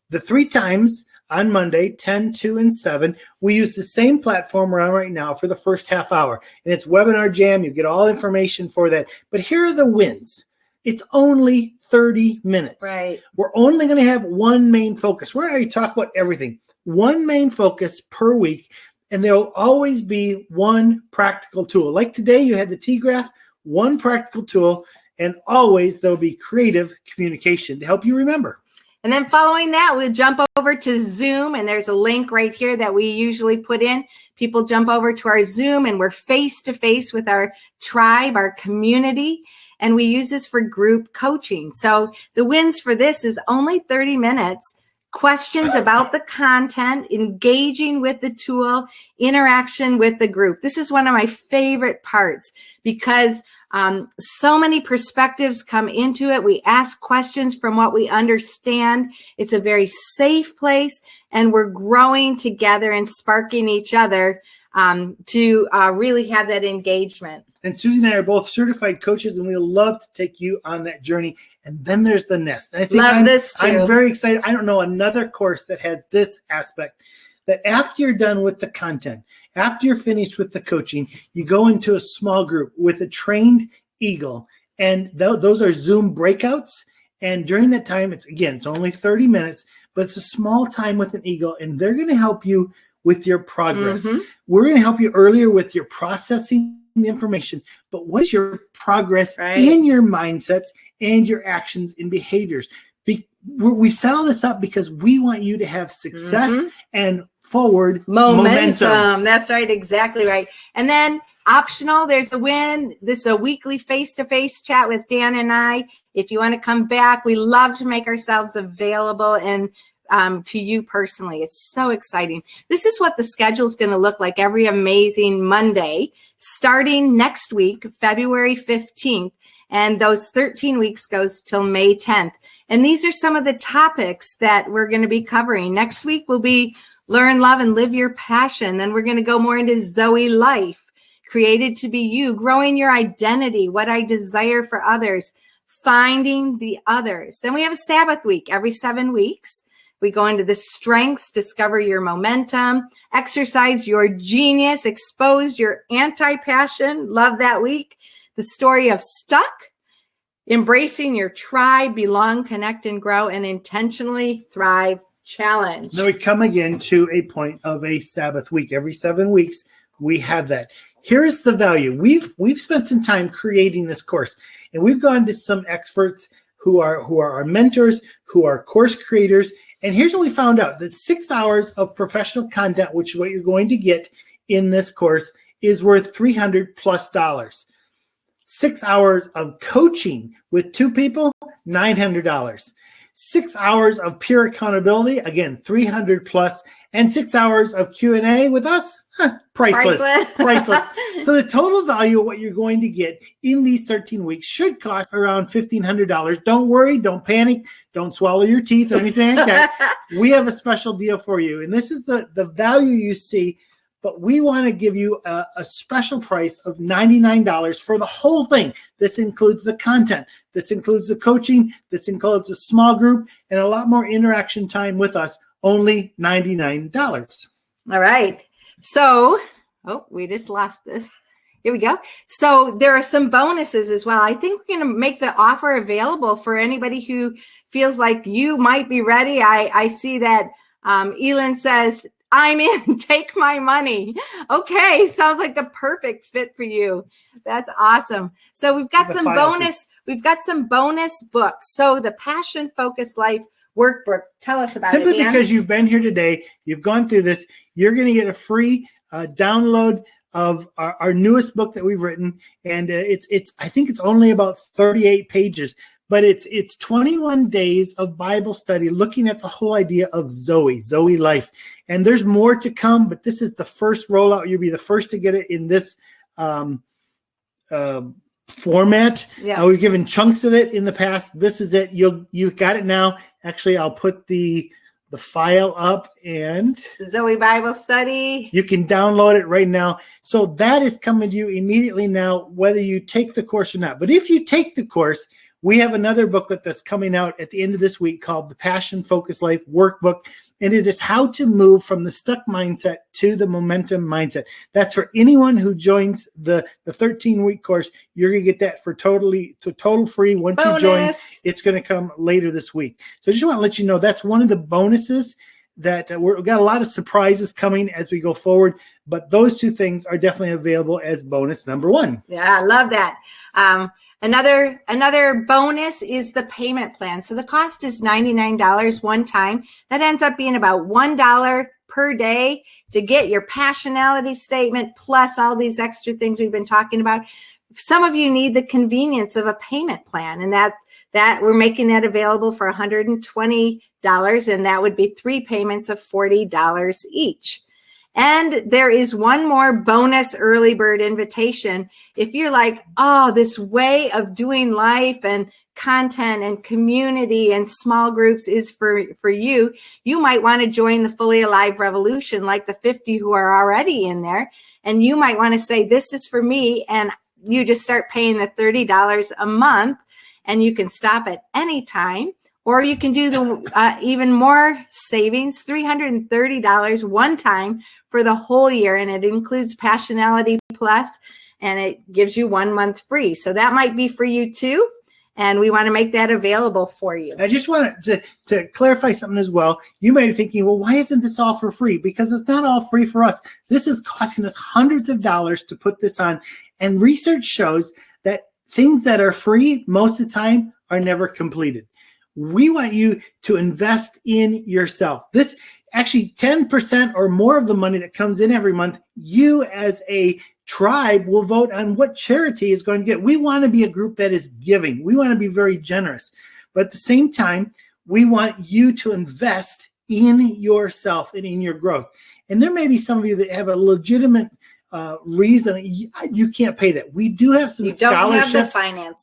The 3 times on Monday, 10, 2, and 7, we use the same platform we're on right now for the first half hour. And it's Webinar Jam. You get all information for that. But here are the wins. It's only 30 minutes. Right. We're only going to have one main focus. We're going to talk about everything. One main focus per week, and there will always be one practical tool. Like today, you had the Tgraph, one practical tool, and always there'll be creative communication to help you remember. And then following that, we'll jump over to Zoom, and there's a link right here that we usually put in. People jump over to our Zoom, and we're face-to-face with our tribe, our community. And we use this for group coaching. So the wins for this is only 30 minutes, questions about the content, engaging with the tool, interaction with the group. This is one of my favorite parts because so many perspectives come into it. We ask questions from what we understand. It's a very safe place, and we're growing together and sparking each other to really have that engagement. And Susie and I are both certified coaches, and we love to take you on that journey. And then there's the nest. And I think this too. I'm very excited. I don't know another course that has this aspect, that after you're done with the content, after you're finished with the coaching, you go into a small group with a trained eagle. And those are Zoom breakouts. And during that time, it's only 30 minutes, but it's a small time with an eagle, and they're going to help you with your progress. We're going to help you earlier with your processing the information, but what's your progress in your mindsets and your actions and behaviors? We set all this up because we want you to have success and forward momentum. That's right. Exactly right. And then optional, there's a win. This is a weekly face-to-face chat with Dan and I. If you want to come back, we love to make ourselves available and to you personally. It's so exciting. This is what the schedule is going to look like every amazing Monday, starting next week, February 15th. And those 13 weeks goes till May 10th. And these are some of the topics that we're going to be covering. Next week will be learn, love, and live your passion. Then we're going to go more into Zoe life, created to be you, growing your identity, what I desire for others, finding the others. Then we have a Sabbath week every 7 weeks. We go into the strengths, discover your momentum, exercise your genius, expose your anti-passion. Love that week. The story of stuck, embracing your tribe, belong, connect, and grow, and intentionally thrive challenge. Now we come again to a point of a Sabbath week. Every 7 weeks, we have that. Here is the value. We've spent some time creating this course, and we've gone to some experts who are our mentors, who are course creators. And here's what we found out, that 6 hours of professional content, which is what you're going to get in this course, is worth $300+. 6 hours of coaching with 2 people, $900. 6 hours of pure accountability, again, $300+, and 6 hours of Q&A with us, priceless. So the total value of what you're going to get in these 13 weeks should cost around $1,500. Don't worry, don't panic, don't swallow your teeth or anything like that. We have a special deal for you, and this is the value you see. But we want to give you a special price of $99 for the whole thing. This includes the content. This includes the coaching. This includes a small group and a lot more interaction time with us. Only $99. All right. So, we just lost this. Here we go. So there are some bonuses as well. I think we're going to make the offer available for anybody who feels like you might be ready. I see that Elin says, I'm in, take my money. Okay, sounds like the perfect fit for you. That's awesome. So we've got some bonus books. So the Passion Focus Life workbook, tell us about it. Simply because you've been here today, you've gone through this, you're going to get a free download of our newest book that we've written. And I think it's only about 38 pages. But it's 21 days of Bible study looking at the whole idea of Zoe life. And there's more to come, but this is the first rollout. You'll be the first to get it in this format. Yeah. We've given chunks of it in the past. This is it. You've got it now. Actually, I'll put the file up, and Zoe Bible study. You can download it right now. So that is coming to you immediately now, whether you take the course or not. But if you take the course, we have another booklet that's coming out at the end of this week called the Passion Focus Life Workbook, and it is how to move from the stuck mindset to the momentum mindset. That's for anyone who joins the 13-week course. You're going to get that for total free once you join. It's going to come later this week. So I just want to let you know that's one of the bonuses that we've got a lot of surprises coming as we go forward, but those two things are definitely available as bonus number one. Yeah, I love that. Another bonus is the payment plan. So the cost is $99 one time. That ends up being about $1 per day to get your Passionality statement plus all these extra things we've been talking about. Some of you need the convenience of a payment plan, and that we're making that available for $120, and that would be 3 payments of $40 each. And there is one more bonus early bird invitation. If you're like, oh, this way of doing life and content and community and small groups is for you, you might want to join the Fully Alive Revolution like the 50 who are already in there. And you might want to say, this is for me. And you just start paying the $30 a month, and you can stop at any time. Or you can do the even more savings, $330 one time for the whole year. And it includes Passionality Plus, and it gives you 1 month free. So that might be for you too. And we want to make that available for you. I just wanted to clarify something as well. You may be thinking, well, why isn't this all for free? Because it's not all free for us. This is costing us hundreds of dollars to put this on. And research shows that things that are free most of the time are never completed. We want you to invest in yourself. This actually 10% or more of the money that comes in every month, you as a tribe will vote on what charity is going to get. We want to be a group that is giving. We want to be very generous. But at the same time, we want you to invest in yourself and in your growth. And there may be some of you that have a legitimate reason you can't pay that. We do have some scholarships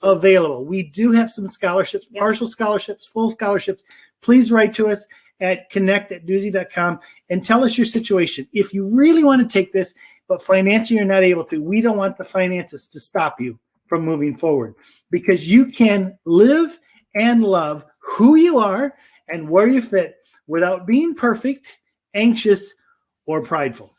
available. We do have some scholarships, partial scholarships, full scholarships. Please write to us at connect@doozy.com and tell us your situation. If you really want to take this, but financially you're not able to, we don't want the finances to stop you from moving forward, because you can live and love who you are and where you fit without being perfect, anxious, or prideful.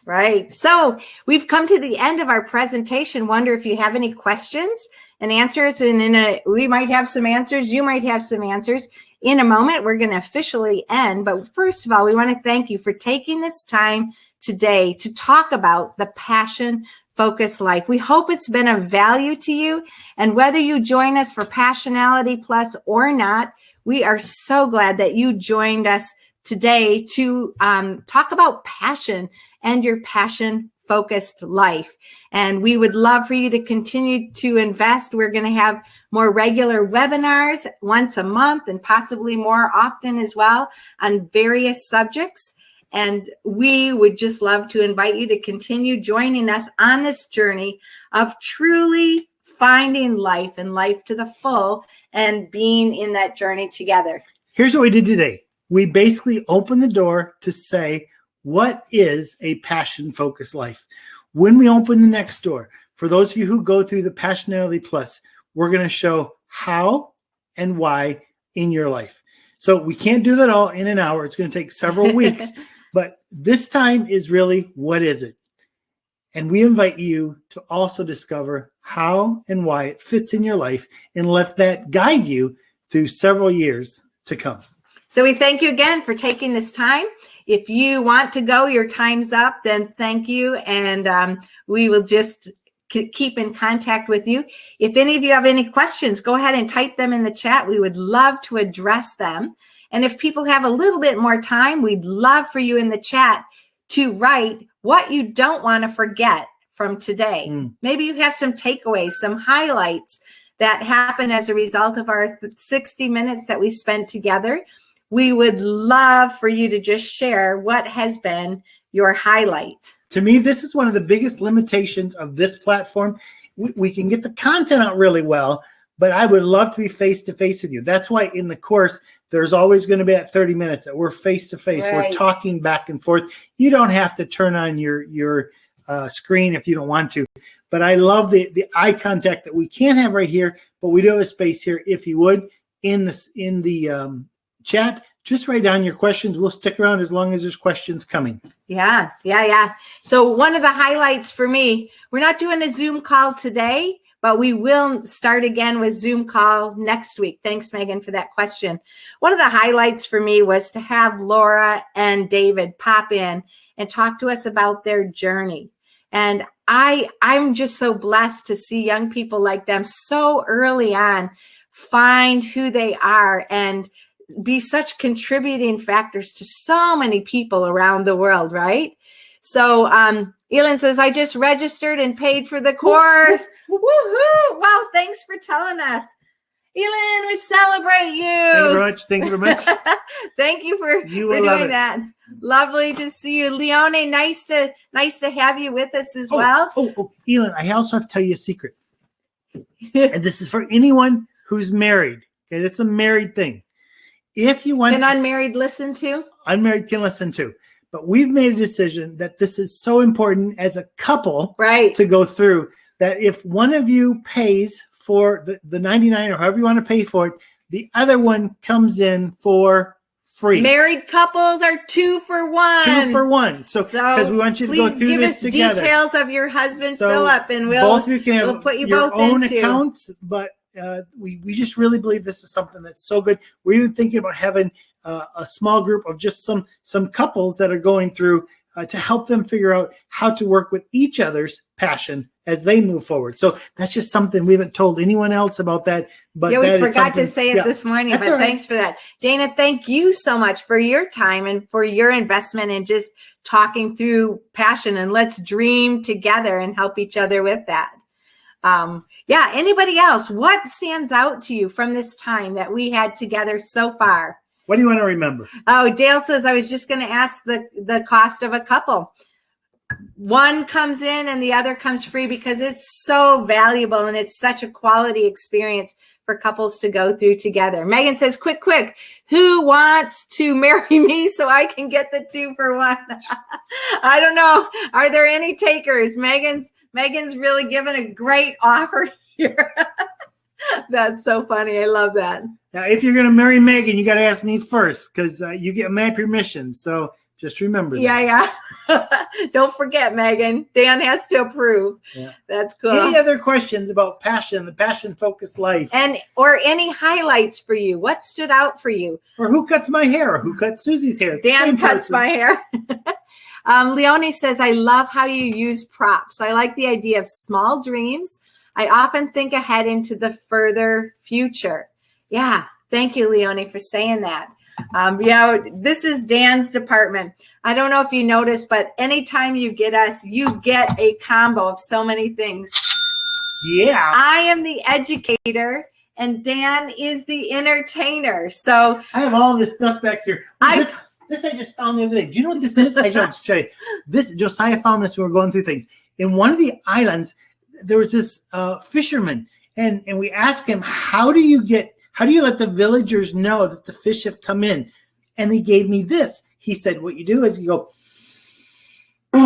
Right. So we've come to the end of our presentation. Wonder if you have any questions and answers. And we might have some answers. You might have some answers. In a moment, we're going to officially end. But first of all, we want to thank you for taking this time today to talk about the passion-focused life. We hope it's been of value to you. And whether you join us for Passionality Plus or not, we are so glad that you joined us today to talk about passion and your passion-focused life. And we would love for you to continue to invest. We're going to have more regular webinars once a month and possibly more often as well on various subjects. And we would just love to invite you to continue joining us on this journey of truly finding life and life to the full and being in that journey together. Here's what we did today. We basically opened the door to say, what is a passion-focused life? When we open the next door, for those of you who go through the Passionality Plus, we're going to show how and why in your life. So we can't do that all in an hour. It's going to take several weeks. But this time is really, what is it? And we invite you to also discover how and why it fits in your life, and let that guide you through several years to come. So we thank you again for taking this time. If you want to go, your time's up, then thank you. And we will just keep in contact with you. If any of you have any questions, go ahead and type them in the chat. We would love to address them. And if people have a little bit more time, we'd love for you in the chat to write what you don't want to forget from today. Maybe you have some takeaways, some highlights that happened as a result of our 60 minutes that we spent together. We would love for you to just share what has been your highlight. To me, this is one of the biggest limitations of this platform. We can get the content out really well, but I would love to be face-to-face with you. That's why in the course, there's always going to be at 30 minutes that we're face-to-face. Right. We're talking back and forth. You don't have to turn on your screen if you don't want to. But I love the eye contact that we can't have right here, but we do have a space here. If you would, in the chat, just write down your questions. We'll stick around as long as there's questions coming. Yeah. So one of the highlights for me, we're not doing a Zoom call today, but we will start again with Zoom call next week. Thanks, Megan, for that question. One of the highlights for me was to have Laura and David pop in and talk to us about their journey. And I'm just so blessed to see young people like them so early on find who they are and be such contributing factors to so many people around the world, right? So Elin says, I just registered and paid for the course. Woohoo! Wow, thanks for telling us. Elin, we celebrate you. Thank you very much. Thank you very much. Thank you for doing that. Lovely to see you. Leone, nice to have you with us as well. Elin, I also have to tell you a secret. And this is for anyone who's married. Okay, this is a married thing. If you want unmarried listen to? Unmarried can listen to. But we've made a decision that this is so important as a couple, right, to go through. that if one of you pays for the 99 or however you want to pay for it, the other one comes in for free. Married couples are 2 for 1. 2 for 1. So because we want you to go through this together. Please give us details of your husband So Philip, and both of you can have put you your both own into accounts, but we just really believe this is something that's so good. We're even thinking about having a small group of just some couples that are going through to help them figure out how to work with each other's passion as they move forward. So that's just something we haven't told anyone else about that. But yeah, we that forgot to say it this morning, but thanks for that. Dana, thank you so much for your time and for your investment in just talking through passion, and let's dream together and help each other with that. Yeah, anybody else? What stands out to you from this time that we had together so far? What do you want to remember? Oh, Dale says, I was just going to ask the cost of a couple. One comes in and the other comes free because it's so valuable and it's such a quality experience for couples to go through together. Megan says, quick, who wants to marry me so I can get the 2 for 1? I don't know. Are there any takers? Megan's really given a great offer here. That's so funny. I love that. Now, if you're going to marry Megan, you got to ask me first because you get my permission. So just remember that. Yeah. Don't forget, Megan. Dan has to approve. Yeah. That's cool. Any other questions about passion, the passion-focused life? Or any highlights for you? What stood out for you? Or who cuts my hair? Or who cuts Susie's hair? It's Dan cuts my hair. Leonie says, I love how you use props. I like the idea of small dreams. I often think ahead into the further future. Yeah. Thank you, Leonie, for saying that. This is Dan's department. I don't know if you noticed, but anytime you get us, you get a combo of so many things. Yeah. I am the educator and Dan is the entertainer. So I have all this stuff back here. This I just found the other day. Do you know what this is? I should show you. This, Josiah found this when we were going through things. In one of the islands, there was this fisherman, and we asked him, how do you let the villagers know that the fish have come in? And he gave me this. He said, what you do is you go, and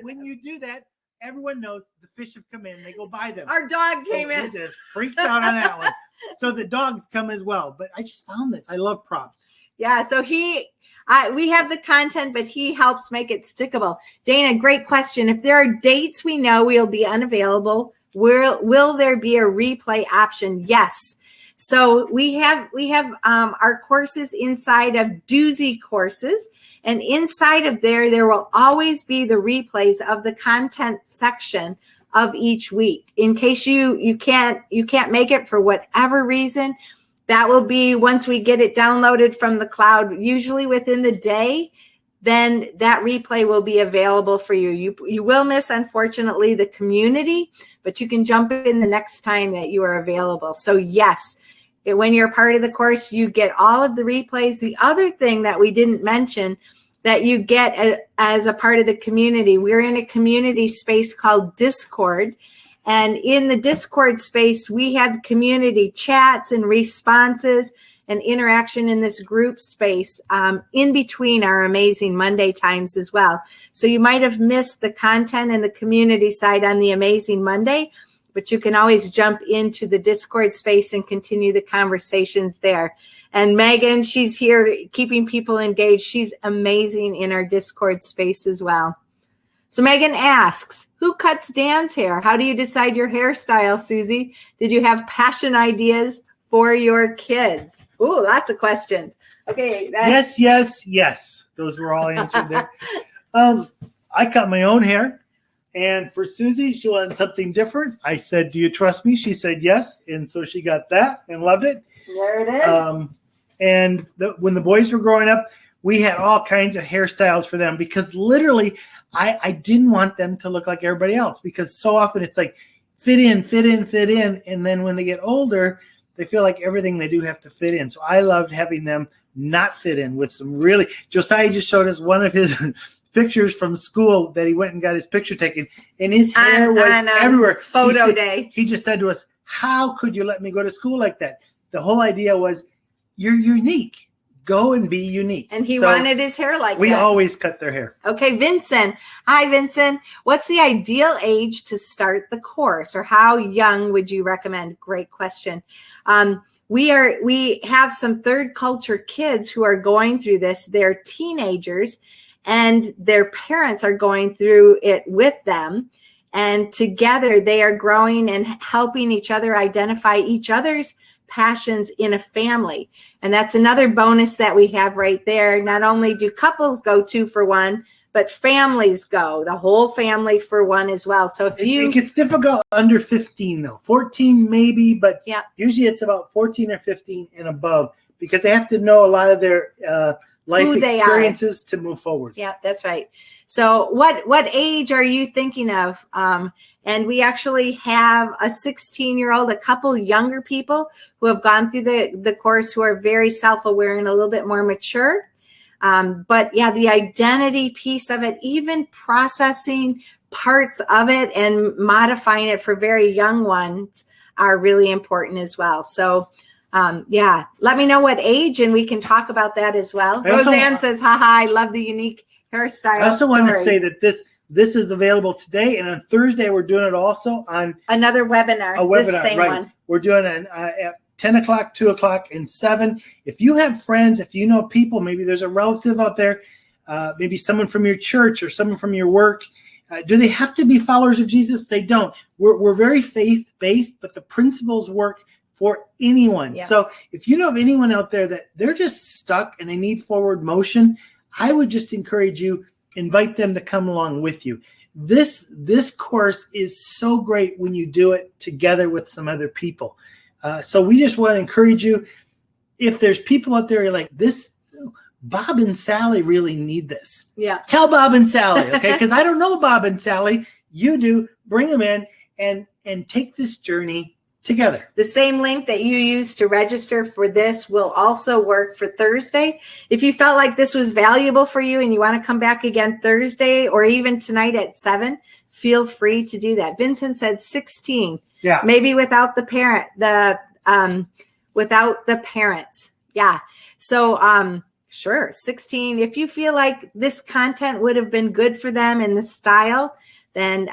when you do that, everyone knows the fish have come in. They go buy them. Our dog came in. He just freaked out on that one. So the dogs come as well. But I just found this. I love props. Yeah, so we have the content, but he helps make it stickable. Dana, great question. If there are dates we know we'll be unavailable, will there be a replay option? Yes. So we have our courses inside of Doozy courses, and inside of there will always be the replays of the content section of each week. In case you can't make it for whatever reason, that will be once we get it downloaded from the cloud, usually within the day, then that replay will be available for you. You will miss, unfortunately, the community, but you can jump in the next time that you are available. So yes, when you're part of the course, you get all of the replays. The other thing that we didn't mention that you get as a part of the community, we're in a community space called Discord. And in the Discord space, we have community chats and responses and interaction in this group space in between our Amazing Monday times as well. So you might have missed the content and the community side on the Amazing Monday, but you can always jump into the Discord space and continue the conversations there. And Megan, she's here keeping people engaged. She's amazing in our Discord space as well. So Megan asks, who cuts Dan's hair? How do you decide your hairstyle, Susie? Did you have passion ideas for your kids? Ooh, lots of questions. Okay. Yes. Those were all answered there. I cut my own hair. And for Susie, she wanted something different. I said, do you trust me? She said yes. And so she got that and loved it. There it is. And when the boys were growing up, we had all kinds of hairstyles for them because literally I didn't want them to look like everybody else because so often it's like fit in. And then when they get older, they feel like everything they do have to fit in. So I loved having them not fit in with some really – Josiah just showed us one of his pictures from school that he went and got his picture taken, and his hair was everywhere. Photo day. He just said to us, how could you let me go to school like that? The whole idea was you're unique. go and be unique. And he wanted his hair like that. We always cut their hair. Okay, Vincent. Hi, Vincent. What's the ideal age to start the course, or how young would you recommend? Great question. We have some third culture kids who are going through this. They're teenagers, and their parents are going through it with them. And together they are growing and helping each other identify each other's passions in a family. And that's another bonus that we have right there. Not only do couples go 2 for 1, but families go, the whole family for 1 as well. So if it gets difficult under 15 though, 14 maybe, but yeah, usually it's about 14 or 15 and above, because they have to know a lot of their life experiences to move forward. Yeah, that's right. So what age are you thinking of? And we actually have a 16-year-old, a couple younger people who have gone through the course who are very self-aware and a little bit more mature. But yeah, the identity piece of it, even processing parts of it and modifying it for very young ones are really important as well. So yeah, let me know what age and we can talk about that as well. Roseanne says, haha, I love the unique hairstyle. I also want to say that this is available today, and on Thursday we're doing it also on another webinar. This same one. We're doing it at 10 o'clock, 2 o'clock, and 7. If you have friends, if you know people, maybe there's a relative out there, maybe someone from your church or someone from your work. Do they have to be followers of Jesus? They don't. We're very faith-based, but the principles work for anyone. Yeah. So if you know of anyone out there that they're just stuck and they need forward motion, I would just encourage you, invite them to come along with you. This course is so great when you do it together with some other people. So we just want to encourage you, if there's people out there you're like, this, Bob and Sally really need this. Yeah. Tell Bob and Sally, okay? Because I don't know Bob and Sally. You do. Bring them in and take this journey together. The same link that you used to register for this will also work for Thursday. If you felt like this was valuable for you and you want to come back again Thursday or even tonight at 7, feel free to do that. Vincent said 16. Yeah. Maybe without the without the parents. Yeah. So sure, 16. If you feel like this content would have been good for them in the style, then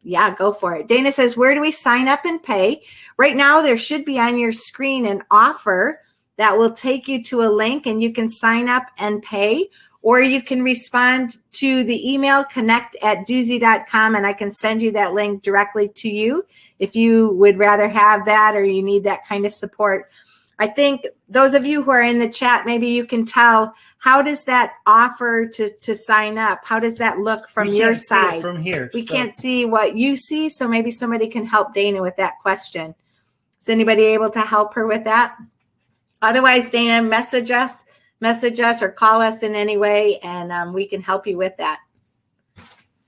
yeah, go for it. Dana says, where do we sign up and pay? Right now, there should be on your screen an offer that will take you to a link and you can sign up and pay, or you can respond to the email connect@doozy.com and I can send you that link directly to you if you would rather have that or you need that kind of support. I think those of you who are in the chat, maybe you can tell, how does that offer to sign up? How does that look from your side? From here. We can't see what you see, so maybe somebody can help Dana with that question. Is anybody able to help her with that? Otherwise, Dana, message us or call us in any way, and we can help you with that.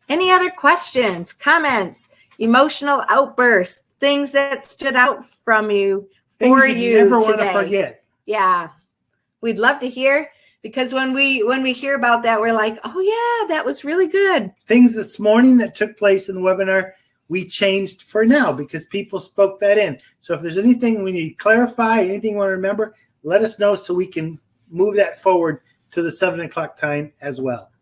Any other questions, comments, emotional outbursts, things that stood out from you? Things for you never want to forget. Yeah, we'd love to hear, because when we hear about that, we're like, oh yeah, that was really good. Things this morning that took place in the webinar, we changed for now because people spoke that in. So if there's anything we need to clarify, anything you want to remember, let us know so we can move that forward to the 7 o'clock time as well.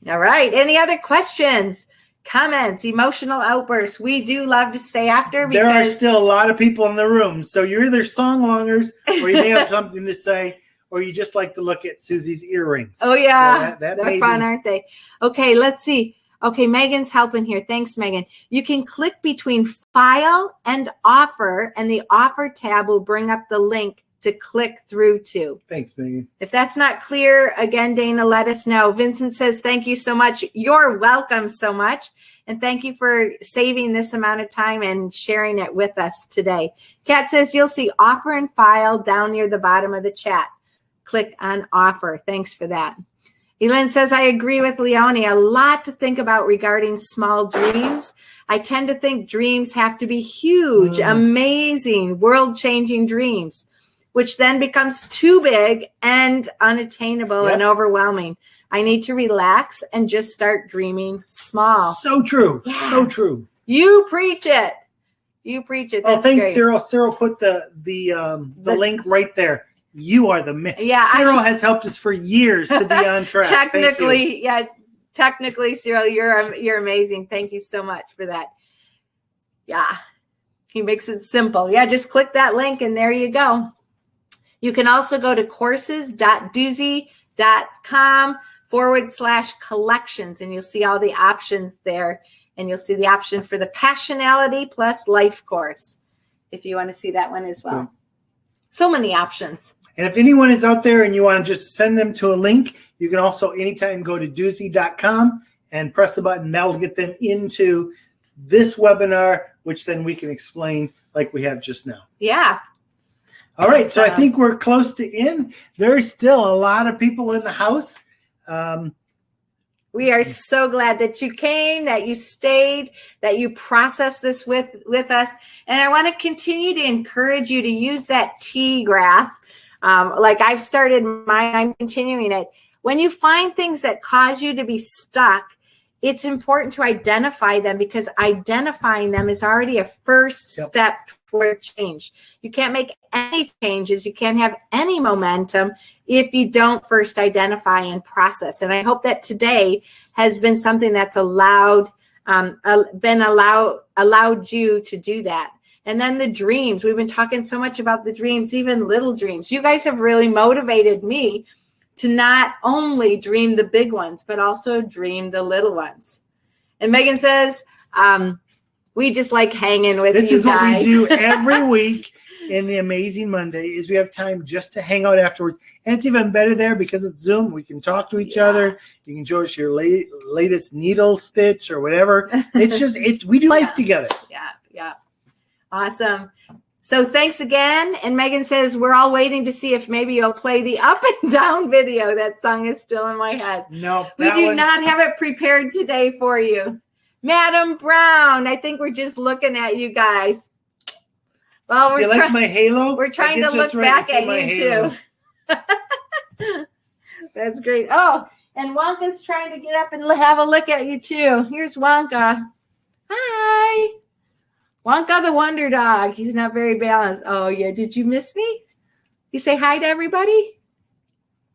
All right. Any other questions? Comments, emotional outbursts. We do love to stay after, because there are still a lot of people in the room. So you're either songlongers or you may have something to say, or you just like to look at Susie's earrings. Oh, yeah. So that they're fun, aren't they? Okay, let's see. Okay, Megan's helping here. Thanks, Megan. You can click between file and offer, and the offer tab will bring up the link to click through to. Thanks, Megan. If that's not clear, again, Dana, let us know. Vincent says, thank you so much. You're welcome so much. And thank you for saving this amount of time and sharing it with us today. Kat says, you'll see offer and file down near the bottom of the chat. Click on offer. Thanks for that. Elin says, I agree with Leonie. A lot to think about regarding small dreams. I tend to think dreams have to be huge, amazing, world-changing dreams, which then becomes too big and unattainable and overwhelming. I need to relax and just start dreaming small. So true. Yes. So true. You preach it. You preach it. That's thanks, great. Cyril. Cyril put the link right there. you are the man. Yeah, Cyril has helped us for years to be on track. Technically, Cyril, you're amazing. Thank you so much for that. Yeah, he makes it simple. Yeah, just click that link and there you go. You can also go to courses.doozy.com/collections and you'll see all the options there. And you'll see the option for the Passionality plus Life course if you want to see that one as well. Cool. So many options. And if anyone is out there and you want to just send them to a link, you can also anytime go to doozy.com and press the button. That will get them into this webinar, which then we can explain like we have just now. Yeah. All right. So I think we're close to end. There's still a lot of people in the house. We are so glad that you came, that you stayed, that you processed this with us. And I want to continue to encourage you to use that Tgraph. Like I've started mine, I'm continuing it. When you find things that cause you to be stuck, it's important to identify them because identifying them is already a first step toward change. You can't make any changes. You can't have any momentum if you don't first identify and process. And I hope that today has been something that's allowed you to do that. And then the dreams. We've been talking so much about the dreams, even little dreams. You guys have really motivated me to not only dream the big ones, but also dream the little ones. And Megan says, we just like hanging with you guys. This is what we do every week in the Amazing Monday is we have time just to hang out afterwards. And it's even better there because it's Zoom. We can talk to each other. You can show us your latest needle stitch or whatever. It's just, we do life together. Yeah. Awesome. So thanks again. And Megan says, we're all waiting to see if maybe you'll play the up and down video. That song is still in my head. No, we do not have it prepared today for you. Madam Brown, I think we're just looking at you guys. Well, do you like my halo? We're trying to look back at you too. That's great. Oh, and Wonka's trying to get up and have a look at you too. Here's Wonka. Hi. Wonka the Wonder Dog. He's not very balanced. Oh, yeah. Did you miss me? You say hi to everybody?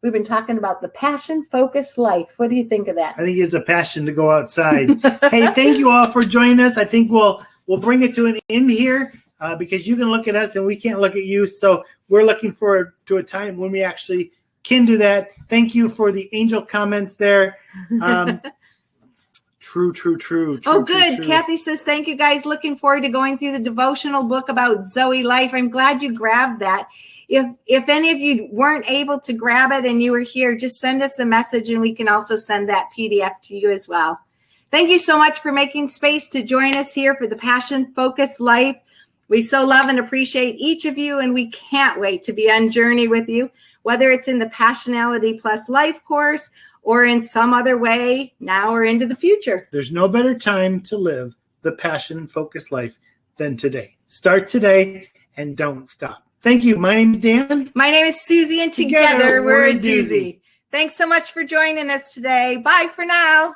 We've been talking about the passion-focused life. What do you think of that? I think he has a passion to go outside. Hey, thank you all for joining us. I think we'll bring it to an end here because you can look at us and we can't look at you. So we're looking forward to a time when we actually can do that. Thank you for the angel comments there. True. Oh, good. True. Kathy says, thank you guys. Looking forward to going through the devotional book about Zoe life. I'm glad you grabbed that. If any of you weren't able to grab it and you were here, just send us a message and we can also send that PDF to you as well. Thank you so much for making space to join us here for the Passion Focused Life. We so love and appreciate each of you, and we can't wait to be on journey with you, whether it's in the Passionality Plus Life course or in some other way now or into the future. There's no better time to live the passion-focused life than today. Start today and don't stop. Thank you. My name is Dan. My name is Susie, and together we're a doozy. Thanks so much for joining us today. Bye for now.